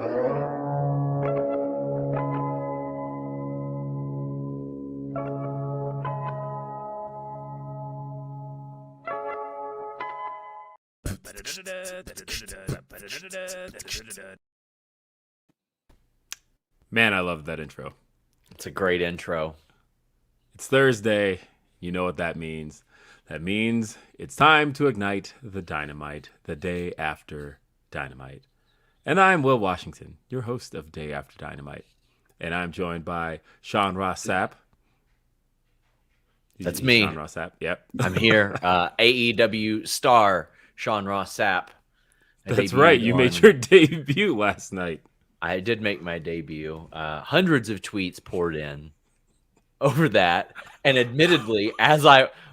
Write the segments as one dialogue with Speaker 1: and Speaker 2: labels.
Speaker 1: Man, I love that intro.
Speaker 2: It's a great intro.
Speaker 1: It's Thursday. You know what that means. That means it's time to ignite the dynamite, the day after Dynamite. And I'm Will Washington, your host of Day After Dynamite. And I'm joined by Sean Ross Sapp.
Speaker 2: That's me.
Speaker 1: Sean Ross Sapp, yep.
Speaker 2: I'm here. AEW star Sean Ross Sapp.
Speaker 1: That's right. You made your debut last night.
Speaker 2: I did make my debut. Hundreds of tweets poured in over that. And admittedly,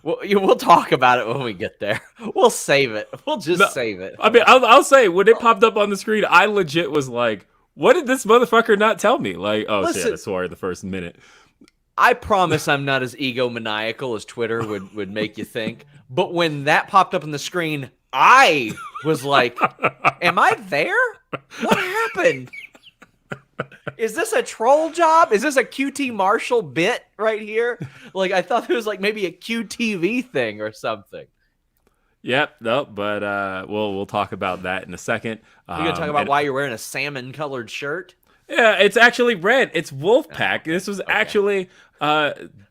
Speaker 2: we'll talk about it when we get there. We'll save it. We'll just save it.
Speaker 1: I mean, I'll say, when it popped up on the screen, I legit was like, what did this motherfucker not tell me? Like, oh, listen, shit, I swore the first minute.
Speaker 2: I promise I'm not as egomaniacal as Twitter would make you think. But when that popped up on the screen, I was like, am I there? What happened? Is this a troll job? Is this a QT Marshall bit right here? Like, I thought it was like maybe a QTV thing or something.
Speaker 1: Yep, no, but we'll talk about that in a second.
Speaker 2: Are you going to talk about why you're wearing a salmon-colored shirt?
Speaker 1: Yeah, it's actually red. It's Wolfpack. This was actually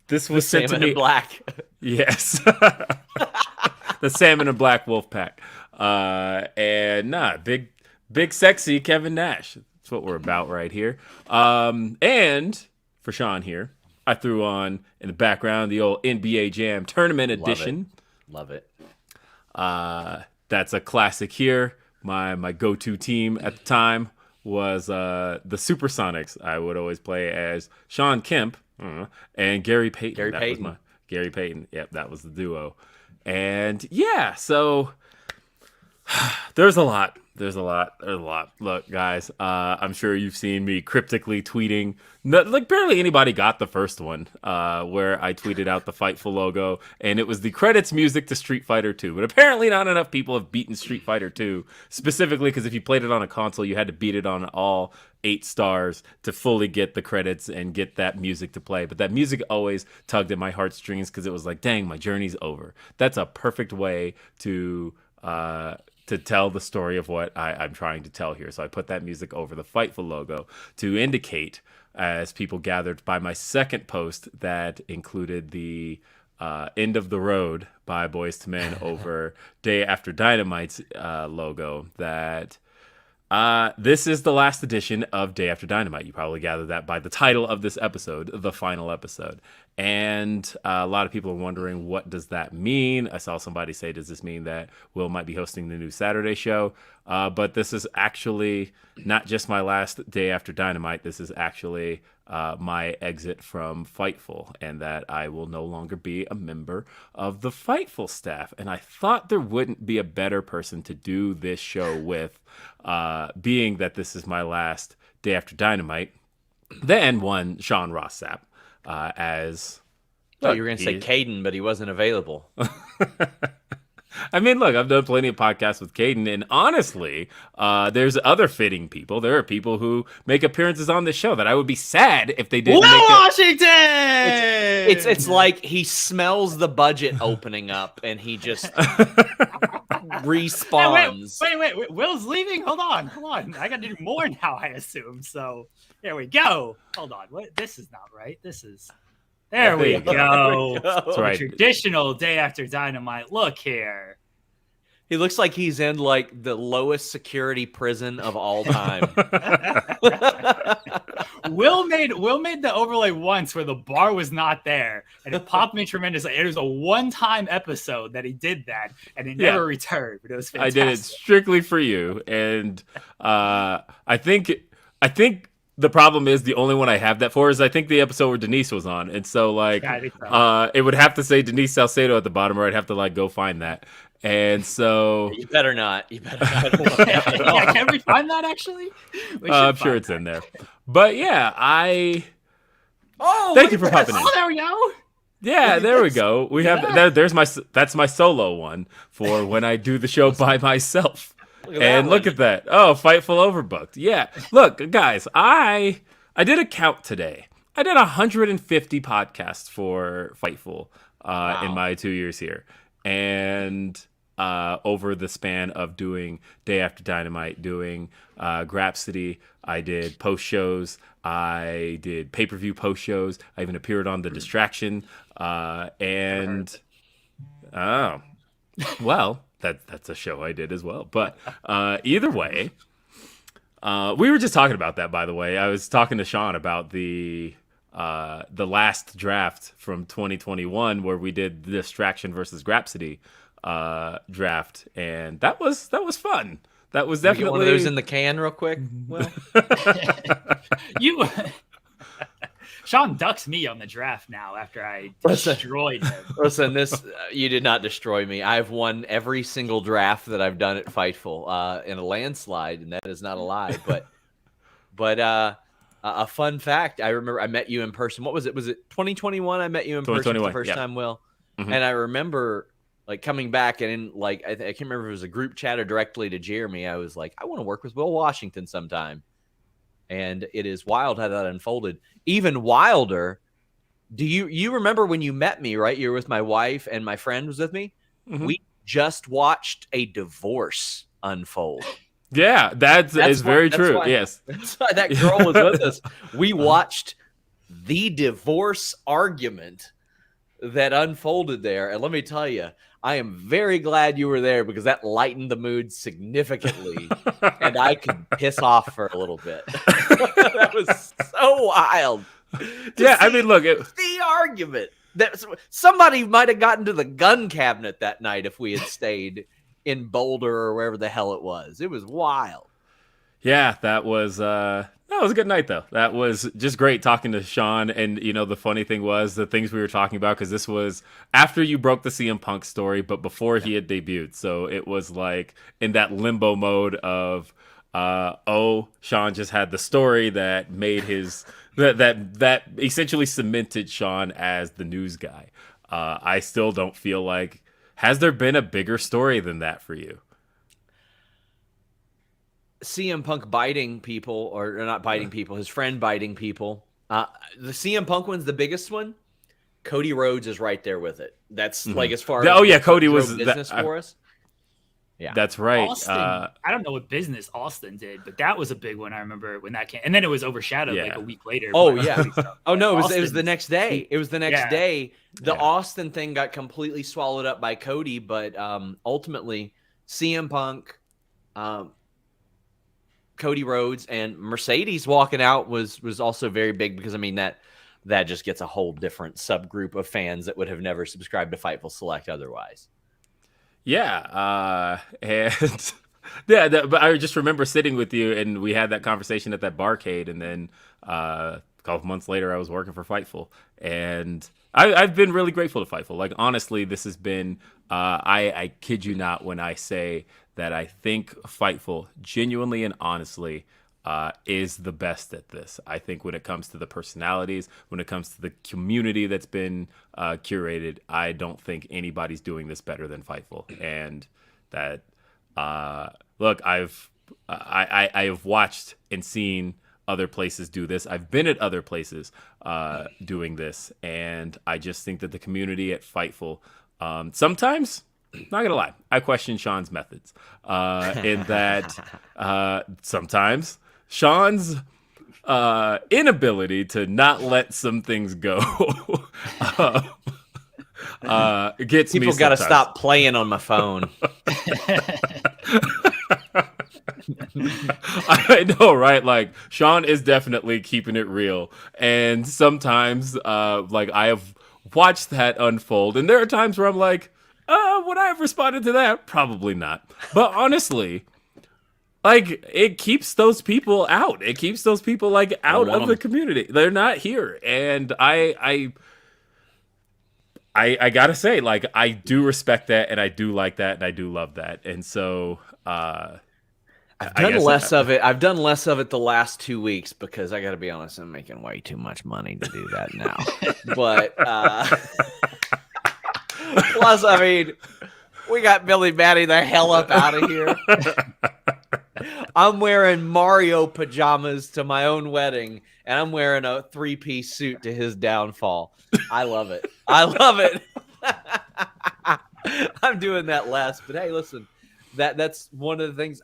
Speaker 1: this was sent to me.
Speaker 2: Salmon and black.
Speaker 1: Yes, the salmon and black Wolfpack. And big sexy Kevin Nash. That's what we're about right here. And for Sean here, I threw on in the background the old NBA Jam Tournament Edition.
Speaker 2: Love it.
Speaker 1: That's a classic here. My go-to team at the time was the Supersonics. I would always play as Sean Kemp and Gary Payton. Gary Payton. Yep, that was the duo. And yeah, so there's a lot. Look, guys, I'm sure you've seen me cryptically tweeting. Like, barely anybody got the first one, where I tweeted out the Fightful logo, and it was the credits music to Street Fighter 2. But apparently not enough people have beaten Street Fighter 2, specifically because if you played it on a console, you had to beat it on all 8 stars to fully get the credits and get that music to play. But that music always tugged at my heartstrings because it was like, dang, my journey's over. That's a perfect way to tell the story of what I'm trying to tell here. So I put that music over the Fightful logo to indicate, as people gathered by my second post that included the End of the Road by Boyz II Men over Day After Dynamite's logo, that this is the last edition of Day After Dynamite. You probably gathered that by the title of this episode, the final episode. And a lot of people are wondering, what does that mean? I saw somebody say, does this mean that Will might be hosting the new Saturday show? But this is actually not just my last Day After Dynamite. This is actually my exit from Fightful, and that I will no longer be a member of the Fightful staff. And I thought there wouldn't be a better person to do this show with, being that this is my last Day After Dynamite, than one Sean Ross Sapp. As
Speaker 2: you were going to say Caden, but he wasn't available.
Speaker 1: I mean, look, I've done plenty of podcasts with Caden, and honestly, there's other fitting people. There are people who make appearances on this show that I would be sad if they didn't.
Speaker 3: Washington!
Speaker 2: It's like he smells the budget opening up, and he just respawns.
Speaker 3: Wait. Will's leaving? Hold on. I got to do more now, I assume. So there we go. Hold on. This is not right. There we go.
Speaker 1: That's right.
Speaker 3: Traditional Day After Dynamite look here.
Speaker 2: He looks like he's in like the lowest security prison of all time.
Speaker 3: Will made the overlay once where the bar was not there, and it popped me tremendously. It was a one-time episode that he did that, and it never returned. But it was fantastic.
Speaker 1: I did it strictly for you, and I think the problem is the only one I have that for is I think the episode where Denise was on, and so like it would have to say Denise Salcedo at the bottom, or I'd have to like go find that. And so
Speaker 2: you better not.
Speaker 3: Yeah, can we find that actually?
Speaker 1: I'm sure it's in there. But yeah, thank you for popping in.
Speaker 3: Oh, there we go.
Speaker 1: Yeah, there we go. We have that's my solo one for when I do the show by myself. And look at that. Oh, Fightful overbooked. Yeah. Look, guys, I did a count today. I did 150 podcasts for Fightful in my 2 years here. And over the span of doing Day After Dynamite, doing Grapsity, I did post shows, I did pay-per-view post shows, I even appeared on The Distraction, and well, that's a show I did as well. But either way, we were just talking about that, by the way. I was talking to Sean about the last draft from 2021 where we did the Distraction versus Grapsity draft, and that was fun. That was definitely
Speaker 2: one of those in the can real quick. Well,
Speaker 3: Sean ducks me on the draft now after I destroyed him.
Speaker 2: Listen, this you did not destroy me. I've won every single draft that I've done at Fightful in a landslide, and that is not a lie. But a fun fact: I remember I met you in person. What was it? Was it 2021? I met you in person for the first time, Will. Mm-hmm. And I remember like coming back and in like I can't remember if it was a group chat or directly to Jeremy. I was like, I want to work with Will Washington sometime. And it is wild how that unfolded. Even wilder. Do you remember when you met me, right? You were with my wife and my friend was with me. Mm-hmm. We just watched a divorce unfold.
Speaker 1: Yeah, that's very true. Yes.
Speaker 2: That's why that girl was with us. We watched the divorce argument that unfolded there. And let me tell you, I am very glad you were there because that lightened the mood significantly and I could piss off for a little bit. That was so wild.
Speaker 1: Yeah, I mean, look.
Speaker 2: The argument. That somebody might have gotten to the gun cabinet that night if we had stayed in Boulder or wherever the hell it was. It was wild.
Speaker 1: Yeah, that was a good night, though. That was just great talking to Sean. And, the funny thing was the things we were talking about, because this was after you broke the CM Punk story, but before he had debuted. So it was like in that limbo mode of, Sean just had the story that made his, that essentially cemented Sean as the news guy. I still don't feel like, has there been a bigger story than that for you?
Speaker 2: CM Punk biting people, or not biting people, his friend biting people. The CM Punk one's the biggest one. Cody Rhodes is right there with it. That's like as far as
Speaker 1: Cody was
Speaker 2: business for us. Yeah,
Speaker 1: that's right.
Speaker 3: Austin, I don't know what business Austin did, but that was a big one. I remember when that came, and then it was overshadowed like a week later.
Speaker 2: Oh yeah. Oh no, it was the next day. It was the next day. The Austin thing got completely swallowed up by Cody, but ultimately CM Punk, Cody Rhodes, and Mercedes walking out was also very big because I mean that just gets a whole different subgroup of fans that would have never subscribed to Fightful Select otherwise.
Speaker 1: Yeah, and but I just remember sitting with you and we had that conversation at that barcade, and then a couple months later I was working for Fightful, and I've been really grateful to Fightful. Like honestly, this has been I kid you not when I say that I think Fightful genuinely and honestly is the best at this. I think when it comes to the personalities, when it comes to the community that's been curated, I don't think anybody's doing this better than Fightful. And that, look, I have watched and seen other places do this. I've been at other places doing this, and I just think that the community at Fightful, sometimes, not gonna lie, I question Sean's methods in that sometimes Sean's inability to not let some things go gets
Speaker 2: people
Speaker 1: me.
Speaker 2: Got to stop playing on my phone.
Speaker 1: I know, right? Like Sean is definitely keeping it real, and sometimes, like I have watched that unfold, and there are times where I'm like, would I have responded to that? Probably not. But honestly, like it keeps those people out. It keeps those people like out of the community. They're not here, and I gotta say, like I do respect that, and I do like that, and I do love that, and so.
Speaker 2: I've done less of it. I've done less of it the last 2 weeks because I got to be honest, I'm making way too much money to do that now. But plus, I mean, we got Billy Batty the hell up out of here. I'm wearing Mario pajamas to my own wedding, and I'm wearing a 3-piece suit to his downfall. I love it. I love it. I'm doing that less, but hey, listen, that's one of the things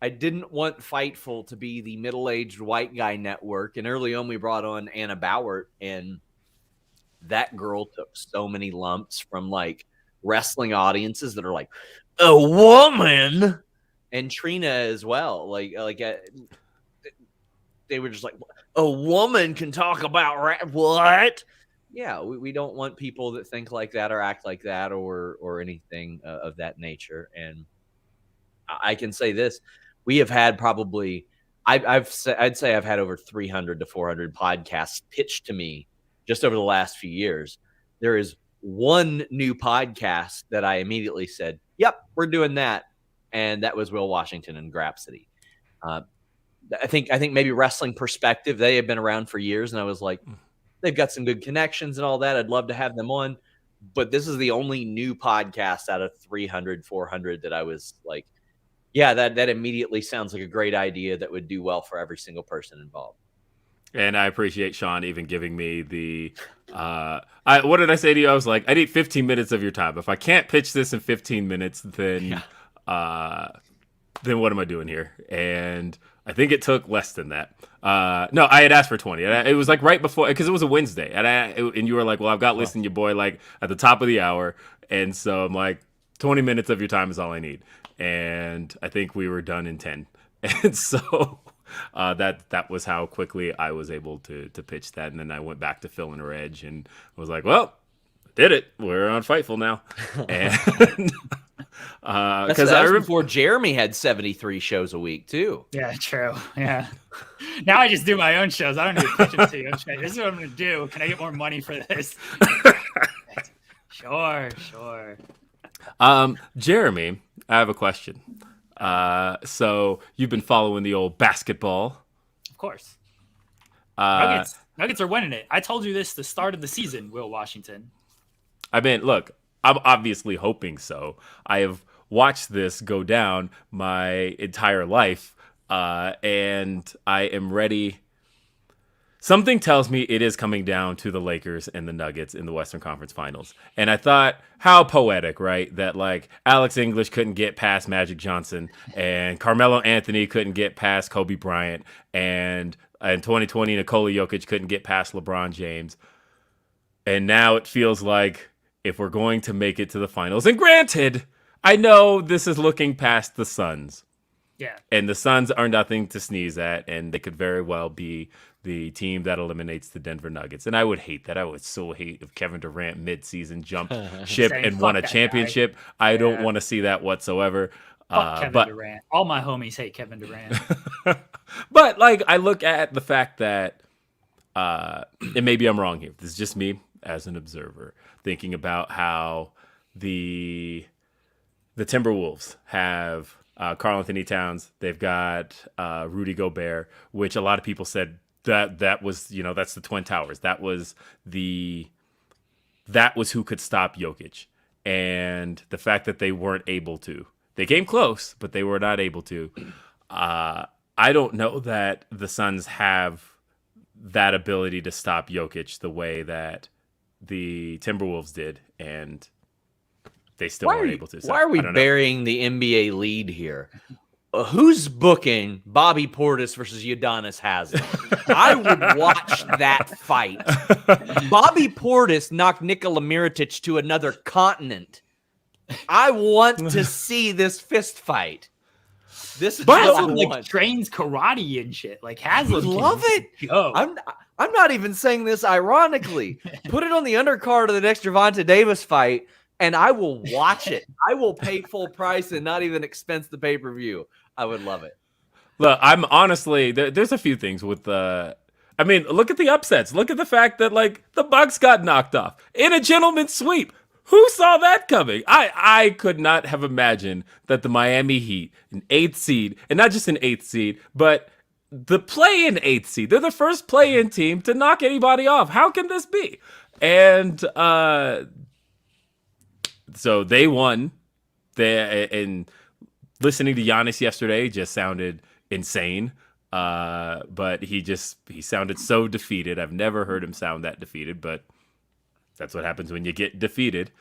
Speaker 2: I didn't want Fightful to be the middle-aged white guy network, and early on we brought on Anna Bauert, and that girl took so many lumps from like wrestling audiences that are like, a woman, and Trina as well. They were just like, a woman can talk about what? Yeah, we don't want people that think like that or act like that or anything of that nature. And I can say this: we have had probably, I'd say I've had over 300 to 400 podcasts pitched to me just over the last few years. There is one new podcast that I immediately said, "Yep, we're doing that," and that was Will Washington and Grapsody. I think maybe Wrestling Perspective, they have been around for years, and I was like, they've got some good connections and all that. I'd love to have them on, but this is the only new podcast out of 300, 400 that I was like, yeah, that immediately sounds like a great idea that would do well for every single person involved.
Speaker 1: And I appreciate Sean even giving me the. What did I say to you? I was like, I need 15 minutes of your time. If I can't pitch this in 15 minutes, then what am I doing here? And I think it took less than that. No, I had asked for 20. It was like right before, because it was a Wednesday, and you were like, "Well, I've got Listen Your Boy like at the top of the hour," and so I'm like, 20 minutes of your time is all I need, and I think we were done in 10, and so. That was how quickly I was able to pitch that, and then I went back to Phil and Reg and was like, "Well, did it? We're on Fightful now." And
Speaker 2: because that was before Jeremy had 73 shows a week too.
Speaker 3: Yeah, true. Yeah. Now I just do my own shows. I don't need to pitch them to you. This is what I'm going to do. Can I get more money for this? Sure.
Speaker 1: Jeremy, I have a question. So you've been following the old basketball.
Speaker 3: Of course. Nuggets are winning it. I told you this the start of the season, Will Washington.
Speaker 1: I mean, look, I'm obviously hoping so. I have watched this go down my entire life, and I am ready. Something tells me it is coming down to the Lakers and the Nuggets in the Western Conference Finals. And I thought, how poetic, right? That like Alex English couldn't get past Magic Johnson and Carmelo Anthony couldn't get past Kobe Bryant and in 2020 Nikola Jokic couldn't get past LeBron James. And now it feels like if we're going to make it to the finals, and granted, I know this is looking past the Suns.
Speaker 3: Yeah.
Speaker 1: And the Suns are nothing to sneeze at, and they could very well be the team that eliminates the Denver Nuggets. And I would hate that. I would so hate if Kevin Durant mid-season jumped ship and won a championship. I don't want to see that whatsoever.
Speaker 3: Fuck Kevin Durant. All my homies hate Kevin Durant.
Speaker 1: But like, I look at the fact that, and maybe I'm wrong here. This is just me as an observer thinking about how the Timberwolves have Karl Anthony Towns. They've got Rudy Gobert, which a lot of people said that was, that's the Twin Towers. That was who could stop Jokic. And the fact that they weren't able to. They came close, but they were not able to. I don't know that the Suns have that ability to stop Jokic the way that the Timberwolves did, and they still weren't able to. So,
Speaker 2: why are we burying the NBA lead here? Who's booking Bobby Portis versus Udonis Haslem? I would watch that fight. Bobby Portis knocked Nikola Mirotic to another continent. I want to see this fist fight. This
Speaker 3: Haslem like trains karate and shit. Like Haslem,
Speaker 2: love it.
Speaker 3: Go.
Speaker 2: I'm not even saying this ironically. Put it on the undercard of the next Gervonta Davis fight, and I will watch it. I will pay full price and not even expense the pay-per-view. I would love it.
Speaker 1: Look, I'm honestly, there's a few things with look at the upsets. Look at the fact that like the Bucks got knocked off in a gentleman's sweep. Who saw that coming? I could not have imagined that the Miami Heat, an 8th seed, and not just an 8th seed, but the play-in 8th seed. They're the first play-in team to knock anybody off. How can this be? And so they won. And listening to Giannis yesterday just sounded insane. But he sounded so defeated. I've never heard him sound that defeated, but that's what happens when you get defeated.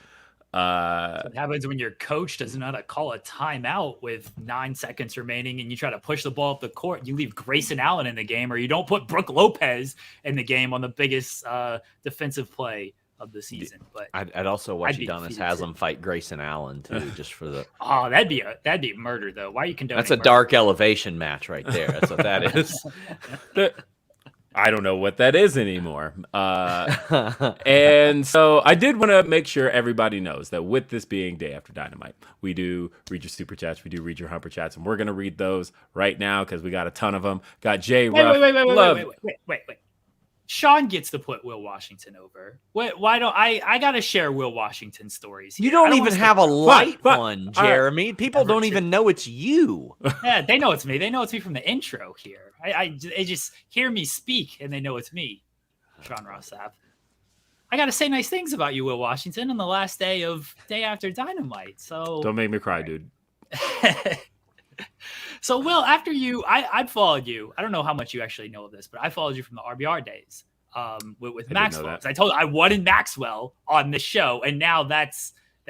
Speaker 3: What happens when your coach doesn't know how to call a timeout with 9 seconds remaining and you try to push the ball up the court. You leave Grayson Allen in the game, or you don't put Brooke Lopez in the game on the biggest defensive play of the season. But
Speaker 2: I'd also watch Adonis Haslam fight Grayson Allen too, just for the.
Speaker 3: Oh, that'd be murder though. Why are you condoning?
Speaker 2: That's a
Speaker 3: murder?
Speaker 2: dark elevation match right there. That's what that is.
Speaker 1: I don't know what that is anymore. And so I did want to make sure everybody knows that with this being Day After Dynamite, we do read your super chats, we do read your humper chats, and we're going to read those right now because we got a ton of them. Got Jay Ruff.
Speaker 3: Wait. Sean gets to put Will Washington over. Why don't I got to share Will Washington stories here.
Speaker 2: You don't even have a light one, Jeremy.
Speaker 3: Right.
Speaker 2: People don't even know it's you.
Speaker 3: Yeah, they know it's me. They know it's me from the intro here. They just hear me speak and they know it's me, Sean Ross Sapp. I got to say nice things about you, Will Washington, on the last day after Dynamite. So
Speaker 1: don't make me cry, dude.
Speaker 3: So, Will, after I'd followed you. I don't know how much you actually know of this, but I followed you from the RBR days with Maxwell. I wanted Maxwell on the show, and now that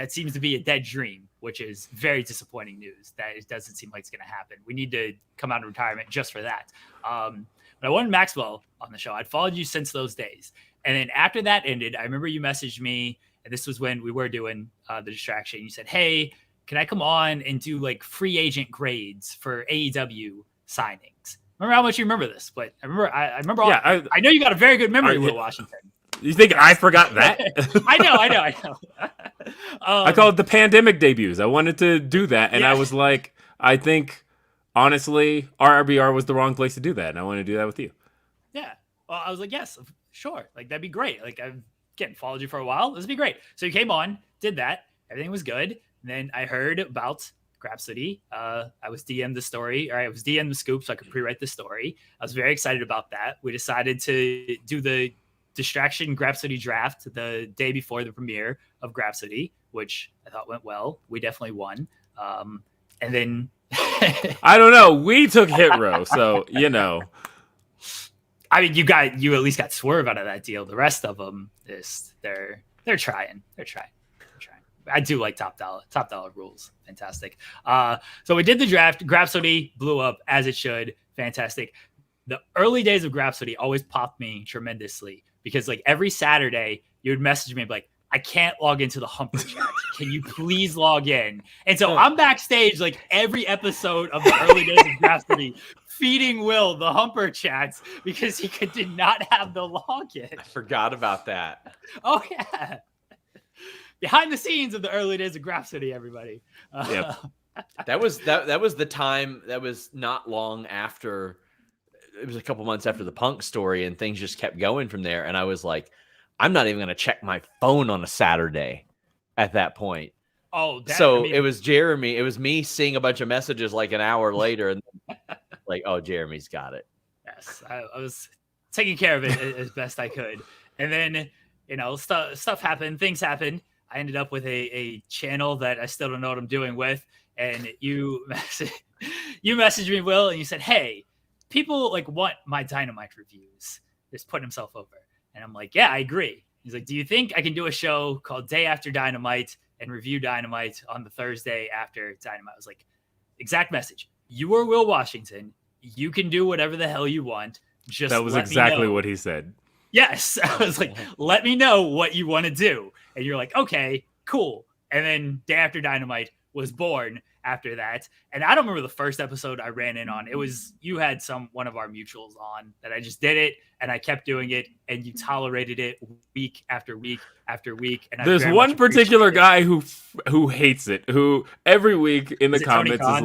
Speaker 3: seems to be a dead dream, which is very disappointing news. That it doesn't seem like it's going to happen. We need to come out of retirement just for that. But I wanted Maxwell on the show. I'd followed you since those days. And then after that ended, I remember you messaged me, and this was when we were doing the distraction. You said, hey, can I come on and do like free agent grades for AEW signings? Remember how much you remember this, but I remember. Yeah, I know you got a very good memory, Will Washington.
Speaker 1: You think I forgot that?
Speaker 3: I know.
Speaker 1: I call it the pandemic debuts. I wanted to do that, and I was like, I think, honestly, RRBR was the wrong place to do that, and I want to do that with you.
Speaker 3: Yeah. Well, I was like, yes, sure. Like, that'd be great. Like, I've followed you for a while. This would be great. So you came on, did that. Everything was good. And then I heard about Grapsody. I was DM'd the story, or I was DM'd the scoop so I could pre-write the story. I was very excited about that. We decided to do the Distraction Grapsody draft the day before the premiere of Grapsody, which I thought went well. We definitely won. And then
Speaker 1: I don't know. We took hit row, so you know.
Speaker 3: I mean, you at least got Swerve out of that deal. The rest of them they're trying. I do like top dollar rules. Fantastic. So we did the draft. Grapsody blew up as it should. Fantastic. The early days of Grapsody always popped me tremendously because like every Saturday you would message me like, I can't log into the Humper chat. Can you please log in? And so I'm backstage like every episode of the early days of Grapsody feeding Will the Humper chats because he did not have the login.
Speaker 2: I forgot about that.
Speaker 3: Oh yeah. Behind the scenes of the early days of Grapsody, everybody.
Speaker 2: Yep. That was the time. That was not long after. It was a couple months after the Punk story, and things just kept going from there. And I was like, I'm not even going to check my phone on a Saturday at that point.
Speaker 3: Oh,
Speaker 2: it was Jeremy. It was me seeing a bunch of messages like an hour later, and like, oh, Jeremy's got it.
Speaker 3: Yes, I was taking care of it as best I could, and then stuff happened, things happened. I ended up with a channel that I still don't know what I'm doing with. And you messaged me, Will, and you said, hey, people like want my Dynamite reviews. Just putting himself over. And I'm like, yeah, I agree. He's like, do you think I can do a show called Day After Dynamite and review Dynamite on the Thursday after Dynamite? I was like, exact message. You are Will Washington. You can do whatever the hell you want. Just
Speaker 1: that was exactly what he said.
Speaker 3: Yes. I was like, let me know what you want to do. And you're like, okay, cool. And then Day After Dynamite was born after that. And I don't remember the first episode I ran in on. It was, you had one of our mutuals on that I just did it and I kept doing it and you tolerated it week after week after week. And
Speaker 1: there's one particular guy who hates it, who every week in the comments is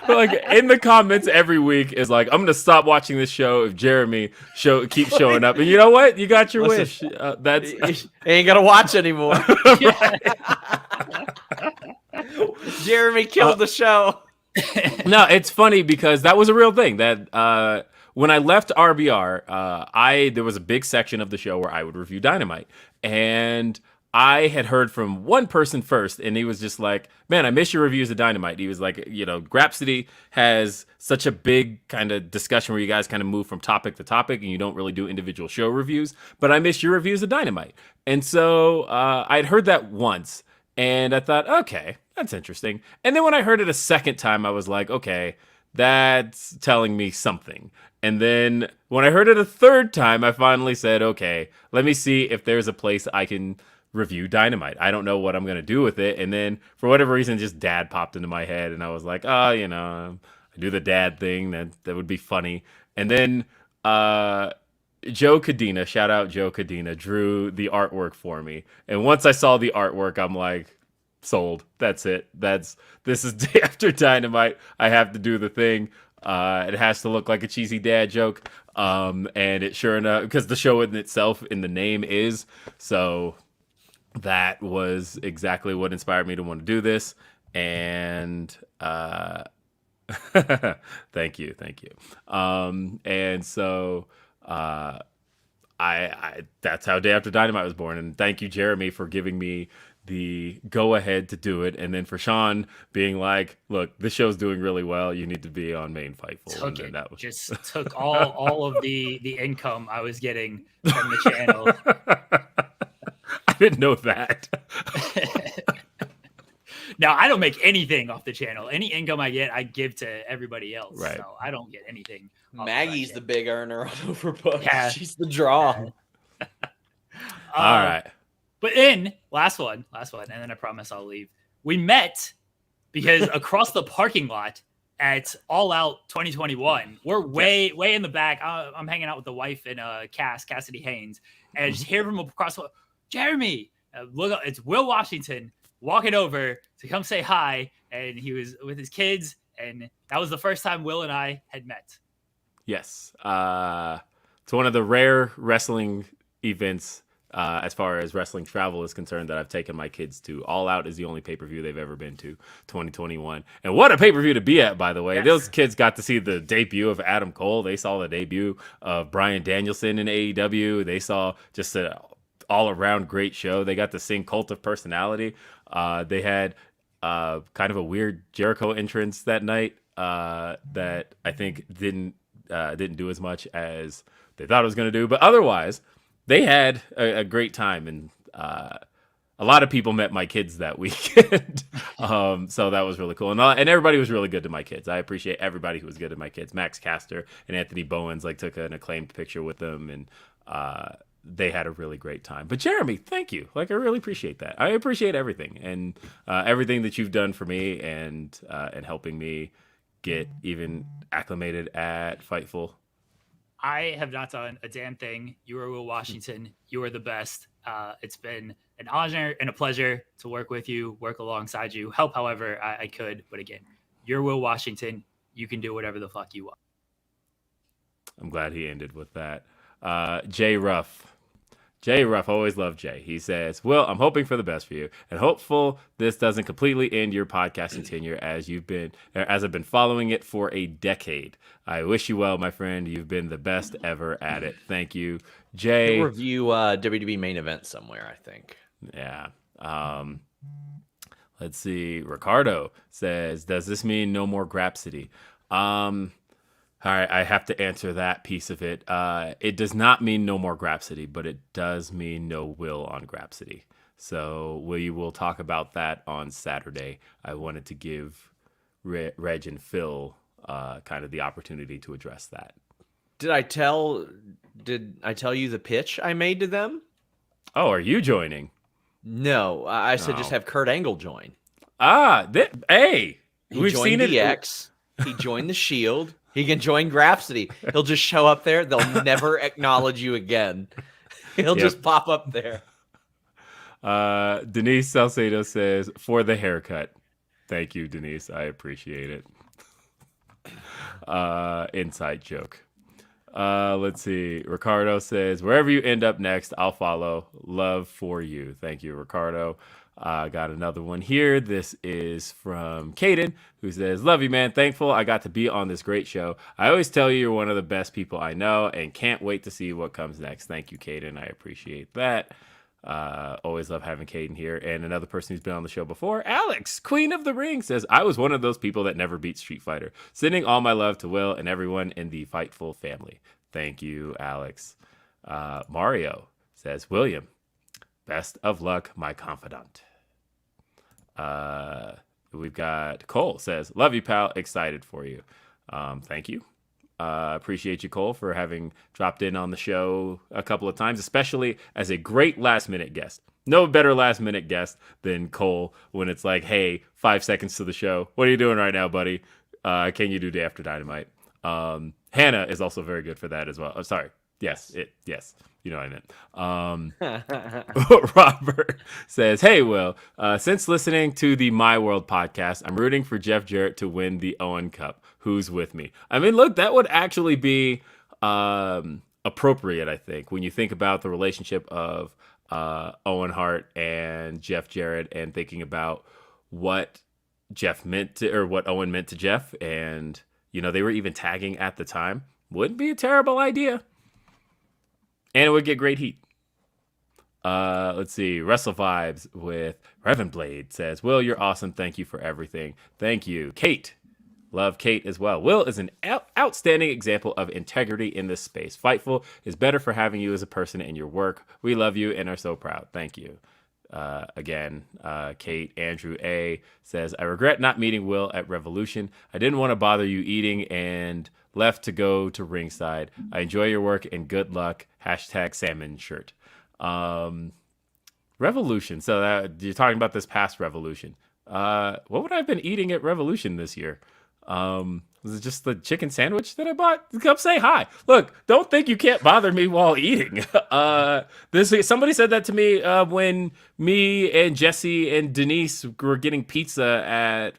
Speaker 1: like in the comments every week is like, I'm going to stop watching this show if Jeremy keeps showing up. And you know what? You got your wish. That's
Speaker 2: ain't going to watch anymore. Jeremy killed the show.
Speaker 1: No, it's funny because that was a real thing that when I left RBR, there was a big section of the show where I would review Dynamite, and I had heard from one person first, and he was just like, man, I miss your reviews of Dynamite. He was like, Grapsody has such a big kind of discussion where you guys kind of move from topic to topic and you don't really do individual show reviews, but I miss your reviews of Dynamite. And so I'd heard that once, and I thought, okay, that's interesting. And then when I heard it a second time, I was like, okay, that's telling me something. And then when I heard it a third time, I finally said, okay, let me see if there's a place I can review Dynamite. I don't know what I'm going to do with it. And then for whatever reason, just Dad popped into my head. And I was like, I do the Dad thing. That would be funny. And then Joe Cadena, shout out Joe Cadena, drew the artwork for me. And once I saw the artwork, I'm like, sold. That's it. This is day after Dynamite. I have to do the thing. It has to look like a cheesy dad joke. And it sure enough, because the show in itself in the name is. So that was exactly what inspired me to want to do this. And thank you. And so I that's how Day After Dynamite was born. And thank you, Jeremy, for giving me the go ahead to do it, and then for Sean being like, look, this show's doing really well, you need to be on Main Fightful.
Speaker 3: Just took all of the income I was getting from the channel.
Speaker 1: I didn't know that.
Speaker 3: Now, I don't make anything off the channel. Any income I get, I give to everybody else.
Speaker 1: Right.
Speaker 3: So I don't get anything.
Speaker 2: Maggie's the big earner on Overbooked.
Speaker 3: Yeah.
Speaker 2: She's the draw.
Speaker 1: All right.
Speaker 3: But in last one, and then I promise I'll leave. We met because across the parking lot at All Out 2021, we're way in the back. I'm hanging out with the wife and Cassidy Haynes, and I just hear from across the Jeremy. Look up, it's Will Washington walking over to come say hi, and he was with his kids, and that was the first time Will and I had met.
Speaker 1: Yes, it's one of the rare wrestling events. As far as wrestling travel is concerned, that I've taken my kids to. All Out is the only pay-per-view they've ever been to, 2021. And what a pay-per-view to be at, by the way. Yes. Those kids got to see the debut of Adam Cole. They saw the debut of Bryan Danielson in AEW. They saw just an all-around great show. They got to sing Cult of Personality. They had kind of a weird Jericho entrance that night that I think didn't do as much as they thought it was going to do. But otherwise, they had a great time, and a lot of people met my kids that weekend. So that was really cool. And everybody was really good to my kids. I appreciate everybody who was good to my kids. Max Caster and Anthony Bowens took an acclaimed picture with them, and they had a really great time. But Jeremy, thank you. I really appreciate that. I appreciate everything, and everything that you've done for me, and helping me get even acclimated at Fightful.
Speaker 3: I have not done a damn thing. You are Will Washington. You are the best. It's been an honor and a pleasure to work with you, work alongside you, help however I could. But again, you're Will Washington. You can do whatever the fuck you want.
Speaker 1: I'm glad he ended with that. Jay Ruff. Jay Ruff, always loved Jay. He says, Will, I'm hoping for the best for you, and hopeful this doesn't completely end your podcasting tenure as I've been following it for a decade. I wish you well, my friend. You've been the best ever at it. Thank you, Jay.
Speaker 2: We'll review WWE main event somewhere, I think.
Speaker 1: Yeah. Let's see. Ricardo says, does this mean no more Grapsody? All right, I have to answer that piece of it. It does not mean no more Grapsody, but it does mean no Will on Grapsody. So we will talk about that on Saturday. I wanted to give Reg and Phil kind of the opportunity to address that.
Speaker 2: Did I tell you the pitch I made to them?
Speaker 1: Oh, are you joining?
Speaker 2: No, I said just have Kurt Angle join.
Speaker 1: Hey,
Speaker 2: we've seen it. DX. He joined the Shield. He can join Grapsody. He'll just show up there. They'll never acknowledge you again. He'll just pop up there.
Speaker 1: Denise Salcedo says, for the haircut. Thank you, Denise. I appreciate it. Inside joke. Let's see. Ricardo says, wherever you end up next, I'll follow. Love for you. Thank you, Ricardo. Got another one here. This is from Caden, who says, love you, man. Thankful I got to be on this great show. I always tell you you're one of the best people I know and can't wait to see what comes next. Thank you, Caden. I appreciate that. Always love having Caden here. And another person who's been on the show before, Alex, Queen of the Ring, says, I was one of those people that never beat Street Fighter. Sending all my love to Will and everyone in the Fightful family. Thank you, Alex. Mario says, William, best of luck, my confidant. We've got Cole says, love you, pal. Excited for you. Thank you. Appreciate you, Cole, for having dropped in on the show a couple of times, especially as a great last-minute guest. No better last-minute guest than Cole when it's like, hey, 5 seconds to the show. What are you doing right now, buddy? Can you do Day After Dynamite? Hannah is also very good for that as well. Oh, sorry. Yes. You know what I meant. Robert says, hey, Will, since listening to the My World podcast, I'm rooting for Jeff Jarrett to win the Owen Cup. Who's with me? I mean, look, that would actually be appropriate, I think, when you think about the relationship of Owen Hart and Jeff Jarrett and thinking about what what Owen meant to Jeff. And, you know, they were even tagging at the time. Wouldn't be a terrible idea. And it would get great heat. Let's see. Wrestle Vibes with Revan Blade says, Will, you're awesome. Thank you for everything. Thank you. Kate. Love Kate as well. Will is an outstanding example of integrity in this space. Fightful is better for having you as a person in your work. We love you and are so proud. Thank you. Again, Kate. Andrew A. says, I regret not meeting Will at Revolution. I didn't want to bother you eating and left to go to ringside. I enjoy your work and good luck. #salmon shirt. Revolution. So you're talking about this past Revolution. What would I have been eating at Revolution this year? Was it just the chicken sandwich that I bought? Come say hi. Look, don't think you can't bother me while eating. Somebody said that to me when me and Jesse and Denise were getting pizza at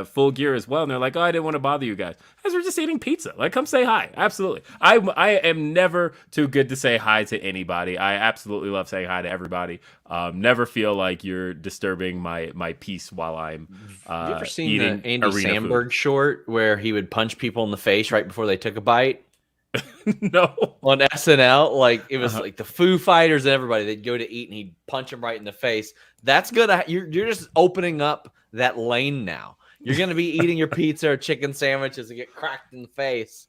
Speaker 1: Full Gear as well, and they're like, "Oh, I didn't want to bother you guys." As we're just eating pizza. Like, come say hi. Absolutely. I am never too good to say hi to anybody. I absolutely love saying hi to everybody. Never feel like you're disturbing my peace while I'm
Speaker 2: you ever seen
Speaker 1: eating
Speaker 2: the Andy Samberg
Speaker 1: food.
Speaker 2: short where he would punch people in the face right before they took a bite?
Speaker 1: No.
Speaker 2: On SNL, like it was like the Foo Fighters and everybody. They'd go to eat and he'd punch them right in the face. That's gonna you're just opening up that lane now. You're gonna be eating your pizza or chicken sandwiches and get cracked in the face.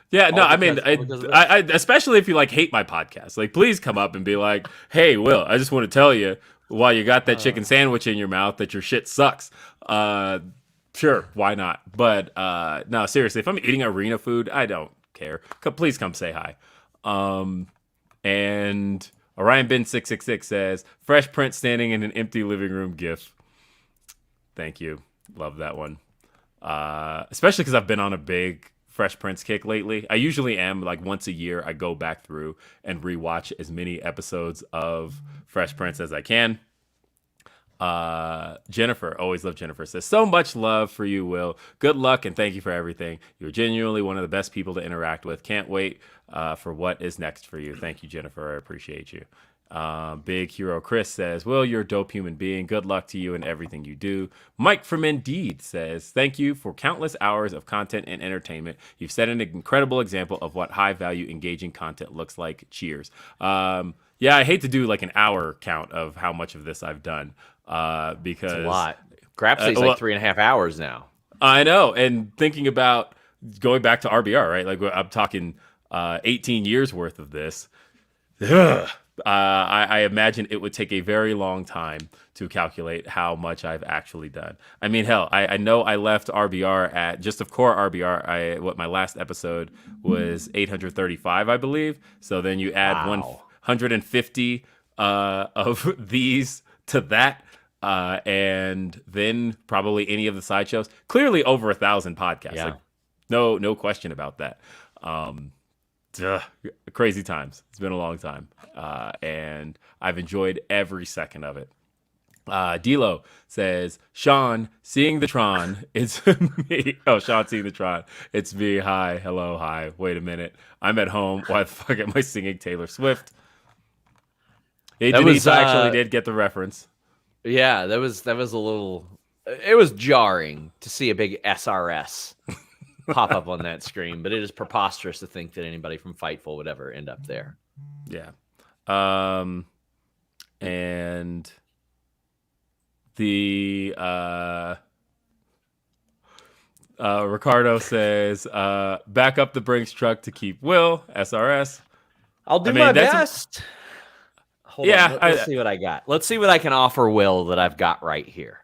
Speaker 1: Yeah, no, I mean, I especially if you like hate my podcast, like please come up and be like, hey, Will, I just want to tell you while you got that chicken sandwich in your mouth that your shit sucks. Sure, why not? But no, seriously, if I'm eating arena food, I don't care. Please come say hi. And Orion Bin 666 says, Fresh Prince standing in an empty living room gif. Thank you. Love that one. Especially because I've been on a big Fresh Prince kick lately. I usually am, like once a year, I go back through and rewatch as many episodes of Fresh Prince as I can. Jennifer, always love Jennifer, says, so much love for you, Will. Good luck and thank you for everything. You're genuinely one of the best people to interact with. Can't wait for what is next for you. Thank you, Jennifer. I appreciate you. Big Hero Chris says, Will, you're a dope human being. Good luck to you in everything you do. Mike from Indeed says, thank you for countless hours of content and entertainment. You've set an incredible example of what high value engaging content looks like. Cheers. Yeah, I hate to do like an hour count of how much of this I've done. Because
Speaker 2: it's a lot. Grapsy's like 3.5 hours now. I
Speaker 1: know. And thinking about going back to RBR, right? Like I'm talking 18 years worth of this. I imagine it would take a very long time to calculate how much I've actually done. I mean, hell, I know I left RBR at just of core RBR. What my last episode was 835, I believe. So then you add 150 of these to that. And then probably any of the side shows. Clearly over 1,000 podcasts.
Speaker 2: Yeah.
Speaker 1: Like, no question about that. Crazy times. It's been a long time. And I've enjoyed every second of it. D'Lo says, Sean, seeing the Tron. It's me. Oh, Sean, seeing the Tron. It's me. Hi. Hello. Hi. Wait a minute. I'm at home. Why the fuck am I singing Taylor Swift? Hey, Denise actually did get the reference.
Speaker 2: Yeah, that was a little. It was jarring to see a big SRS pop up on that screen, but it is preposterous to think that anybody from Fightful would ever end up there.
Speaker 1: Yeah. And the Ricardo says, back up the Brinks truck to keep Will, SRS.
Speaker 2: I'll do my best. Hold
Speaker 1: on.
Speaker 2: Let's see what I got. Let's see what I can offer Will that I've got right here.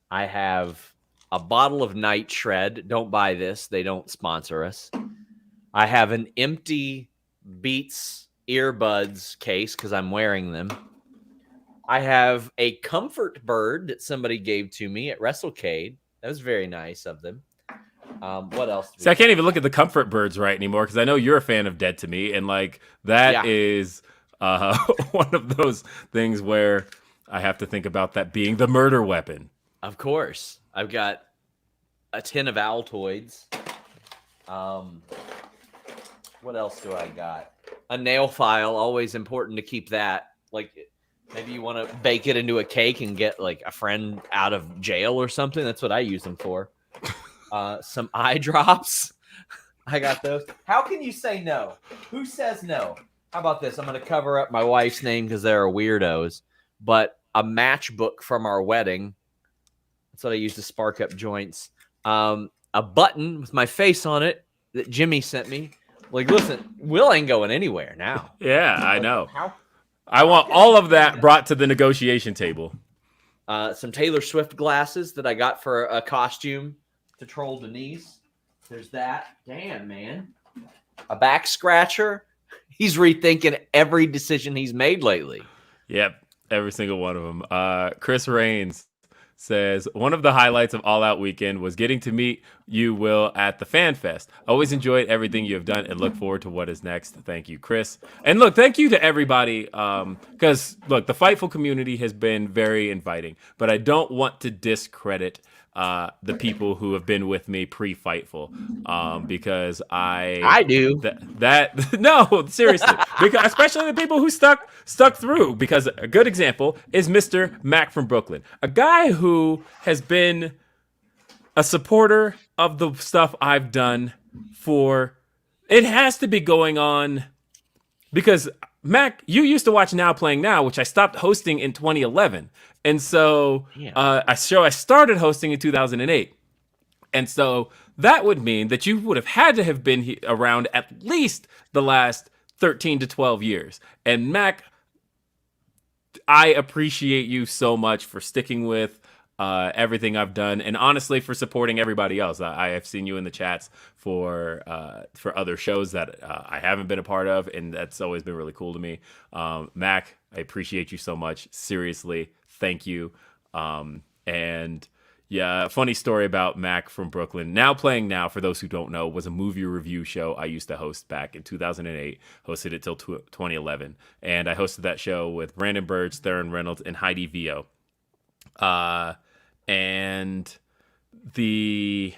Speaker 2: I have a bottle of Night Shred. Don't buy this. They don't sponsor us. I have an empty Beats earbuds case because I'm wearing them. I have a comfort bird that somebody gave to me at WrestleCade. That was very nice of them. What else?
Speaker 1: See, I can't even look at the comfort birds right anymore because I know you're a fan of Dead to Me, and like that is one of those things where I have to think about that being the murder weapon.
Speaker 2: Of course. I've got a tin of Altoids. What else do I got? A nail file, always important to keep that. Like, maybe you want to bake it into a cake and get like a friend out of jail or something. That's what I use them for. Some eye drops. I got those. How can you say no? Who says no? How about this? I'm going to cover up my wife's name because they're weirdos. But a matchbook from our wedding. That's what I use to spark up joints. A button with my face on it that Jimmy sent me. Like, listen, Will ain't going anywhere now.
Speaker 1: Yeah, I know. I want all of that brought to the negotiation table.
Speaker 2: Some Taylor Swift glasses that I got for a costume to troll Denise. There's that. Damn, man. A back scratcher. He's rethinking every decision he's made lately.
Speaker 1: Yep, every single one of them. Chris Raines says, one of the highlights of All Out Weekend was getting to meet you, Will, at the Fan Fest. Always enjoyed everything you have done and look forward to what is next. Thank you, Chris. And look, thank you to everybody, because, look, the Fightful community has been very inviting, but I don't want to discredit the people who have been with me pre-Fightful, because
Speaker 2: I do
Speaker 1: that no, seriously, because especially the people who stuck through, because a good example is Mr. Mac from Brooklyn, a guy who has been a supporter of the stuff I've done for, it has to be going on, because Mac, you used to watch Now Playing Now, which I stopped hosting in 2011. And so I started hosting in 2008. And so that would mean that you would have had to have been around at least the last 13 to 12 years. And Mac, I appreciate you so much for sticking with everything I've done, and honestly for supporting everybody else. I have seen you in the chats for other shows that I haven't been a part of, and that's always been really cool to me. Mac, I appreciate you so much. Seriously, thank you. And yeah, funny story about Mac from Brooklyn. Now Playing Now, for those who don't know, was a movie review show I used to host back in 2008, hosted it till 2011. And I hosted that show with Brandon Burge, Theron Reynolds, and Heidi Vio. And the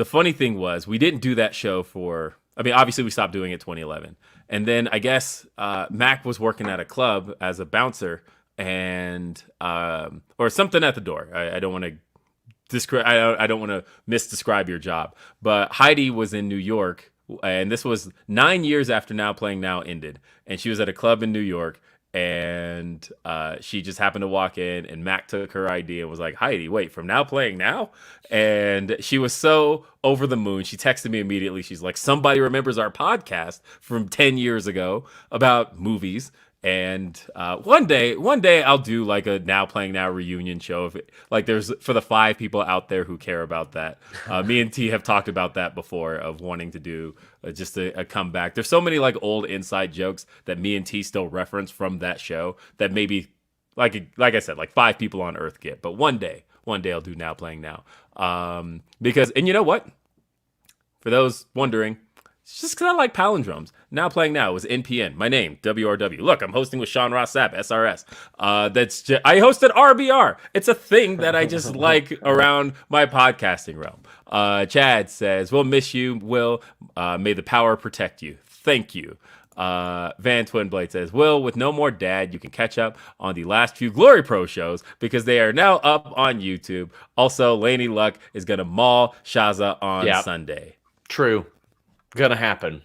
Speaker 1: funny thing was, we didn't do that show for, I mean, obviously we stopped doing it 2011. And then I guess Mac was working at a club as a bouncer, and or something at the door. I don't want to I don't want to misdescribe your job. But Heidi was in New York, and this was 9 years after Now Playing Now ended, and she was at a club in New York. And she just happened to walk in, and Mac took her ID and was like, Heidi, wait, from Now Playing Now? And she was so over the moon. She texted me immediately. She's like, somebody remembers our podcast from 10 years ago about movies. And one day I'll do like a Now Playing Now reunion show. If it, like, there's, for the 5 people out there who care about that. Me and T have talked about that before, of wanting to do just a comeback. There's so many like old inside jokes that me and T still reference from that show that maybe, like I said, like 5 people on Earth get. But one day I'll do Now Playing Now. Because, and you know what? For those wondering, it's just because I like palindromes. Now Playing Now was NPN. My name, WRW. Look, I'm hosting with Sean Ross Sapp, SRS. I hosted RBR. It's a thing that I just like around my podcasting realm. Chad says, we'll miss you, Will. May the power protect you. Thank you. Van Twinblade says, Will, with no more dad, you can catch up on the last few Glory Pro shows because they are now up on YouTube. Also, Laney Luck is going to maul Shaza on Sunday.
Speaker 2: True. Gonna happen.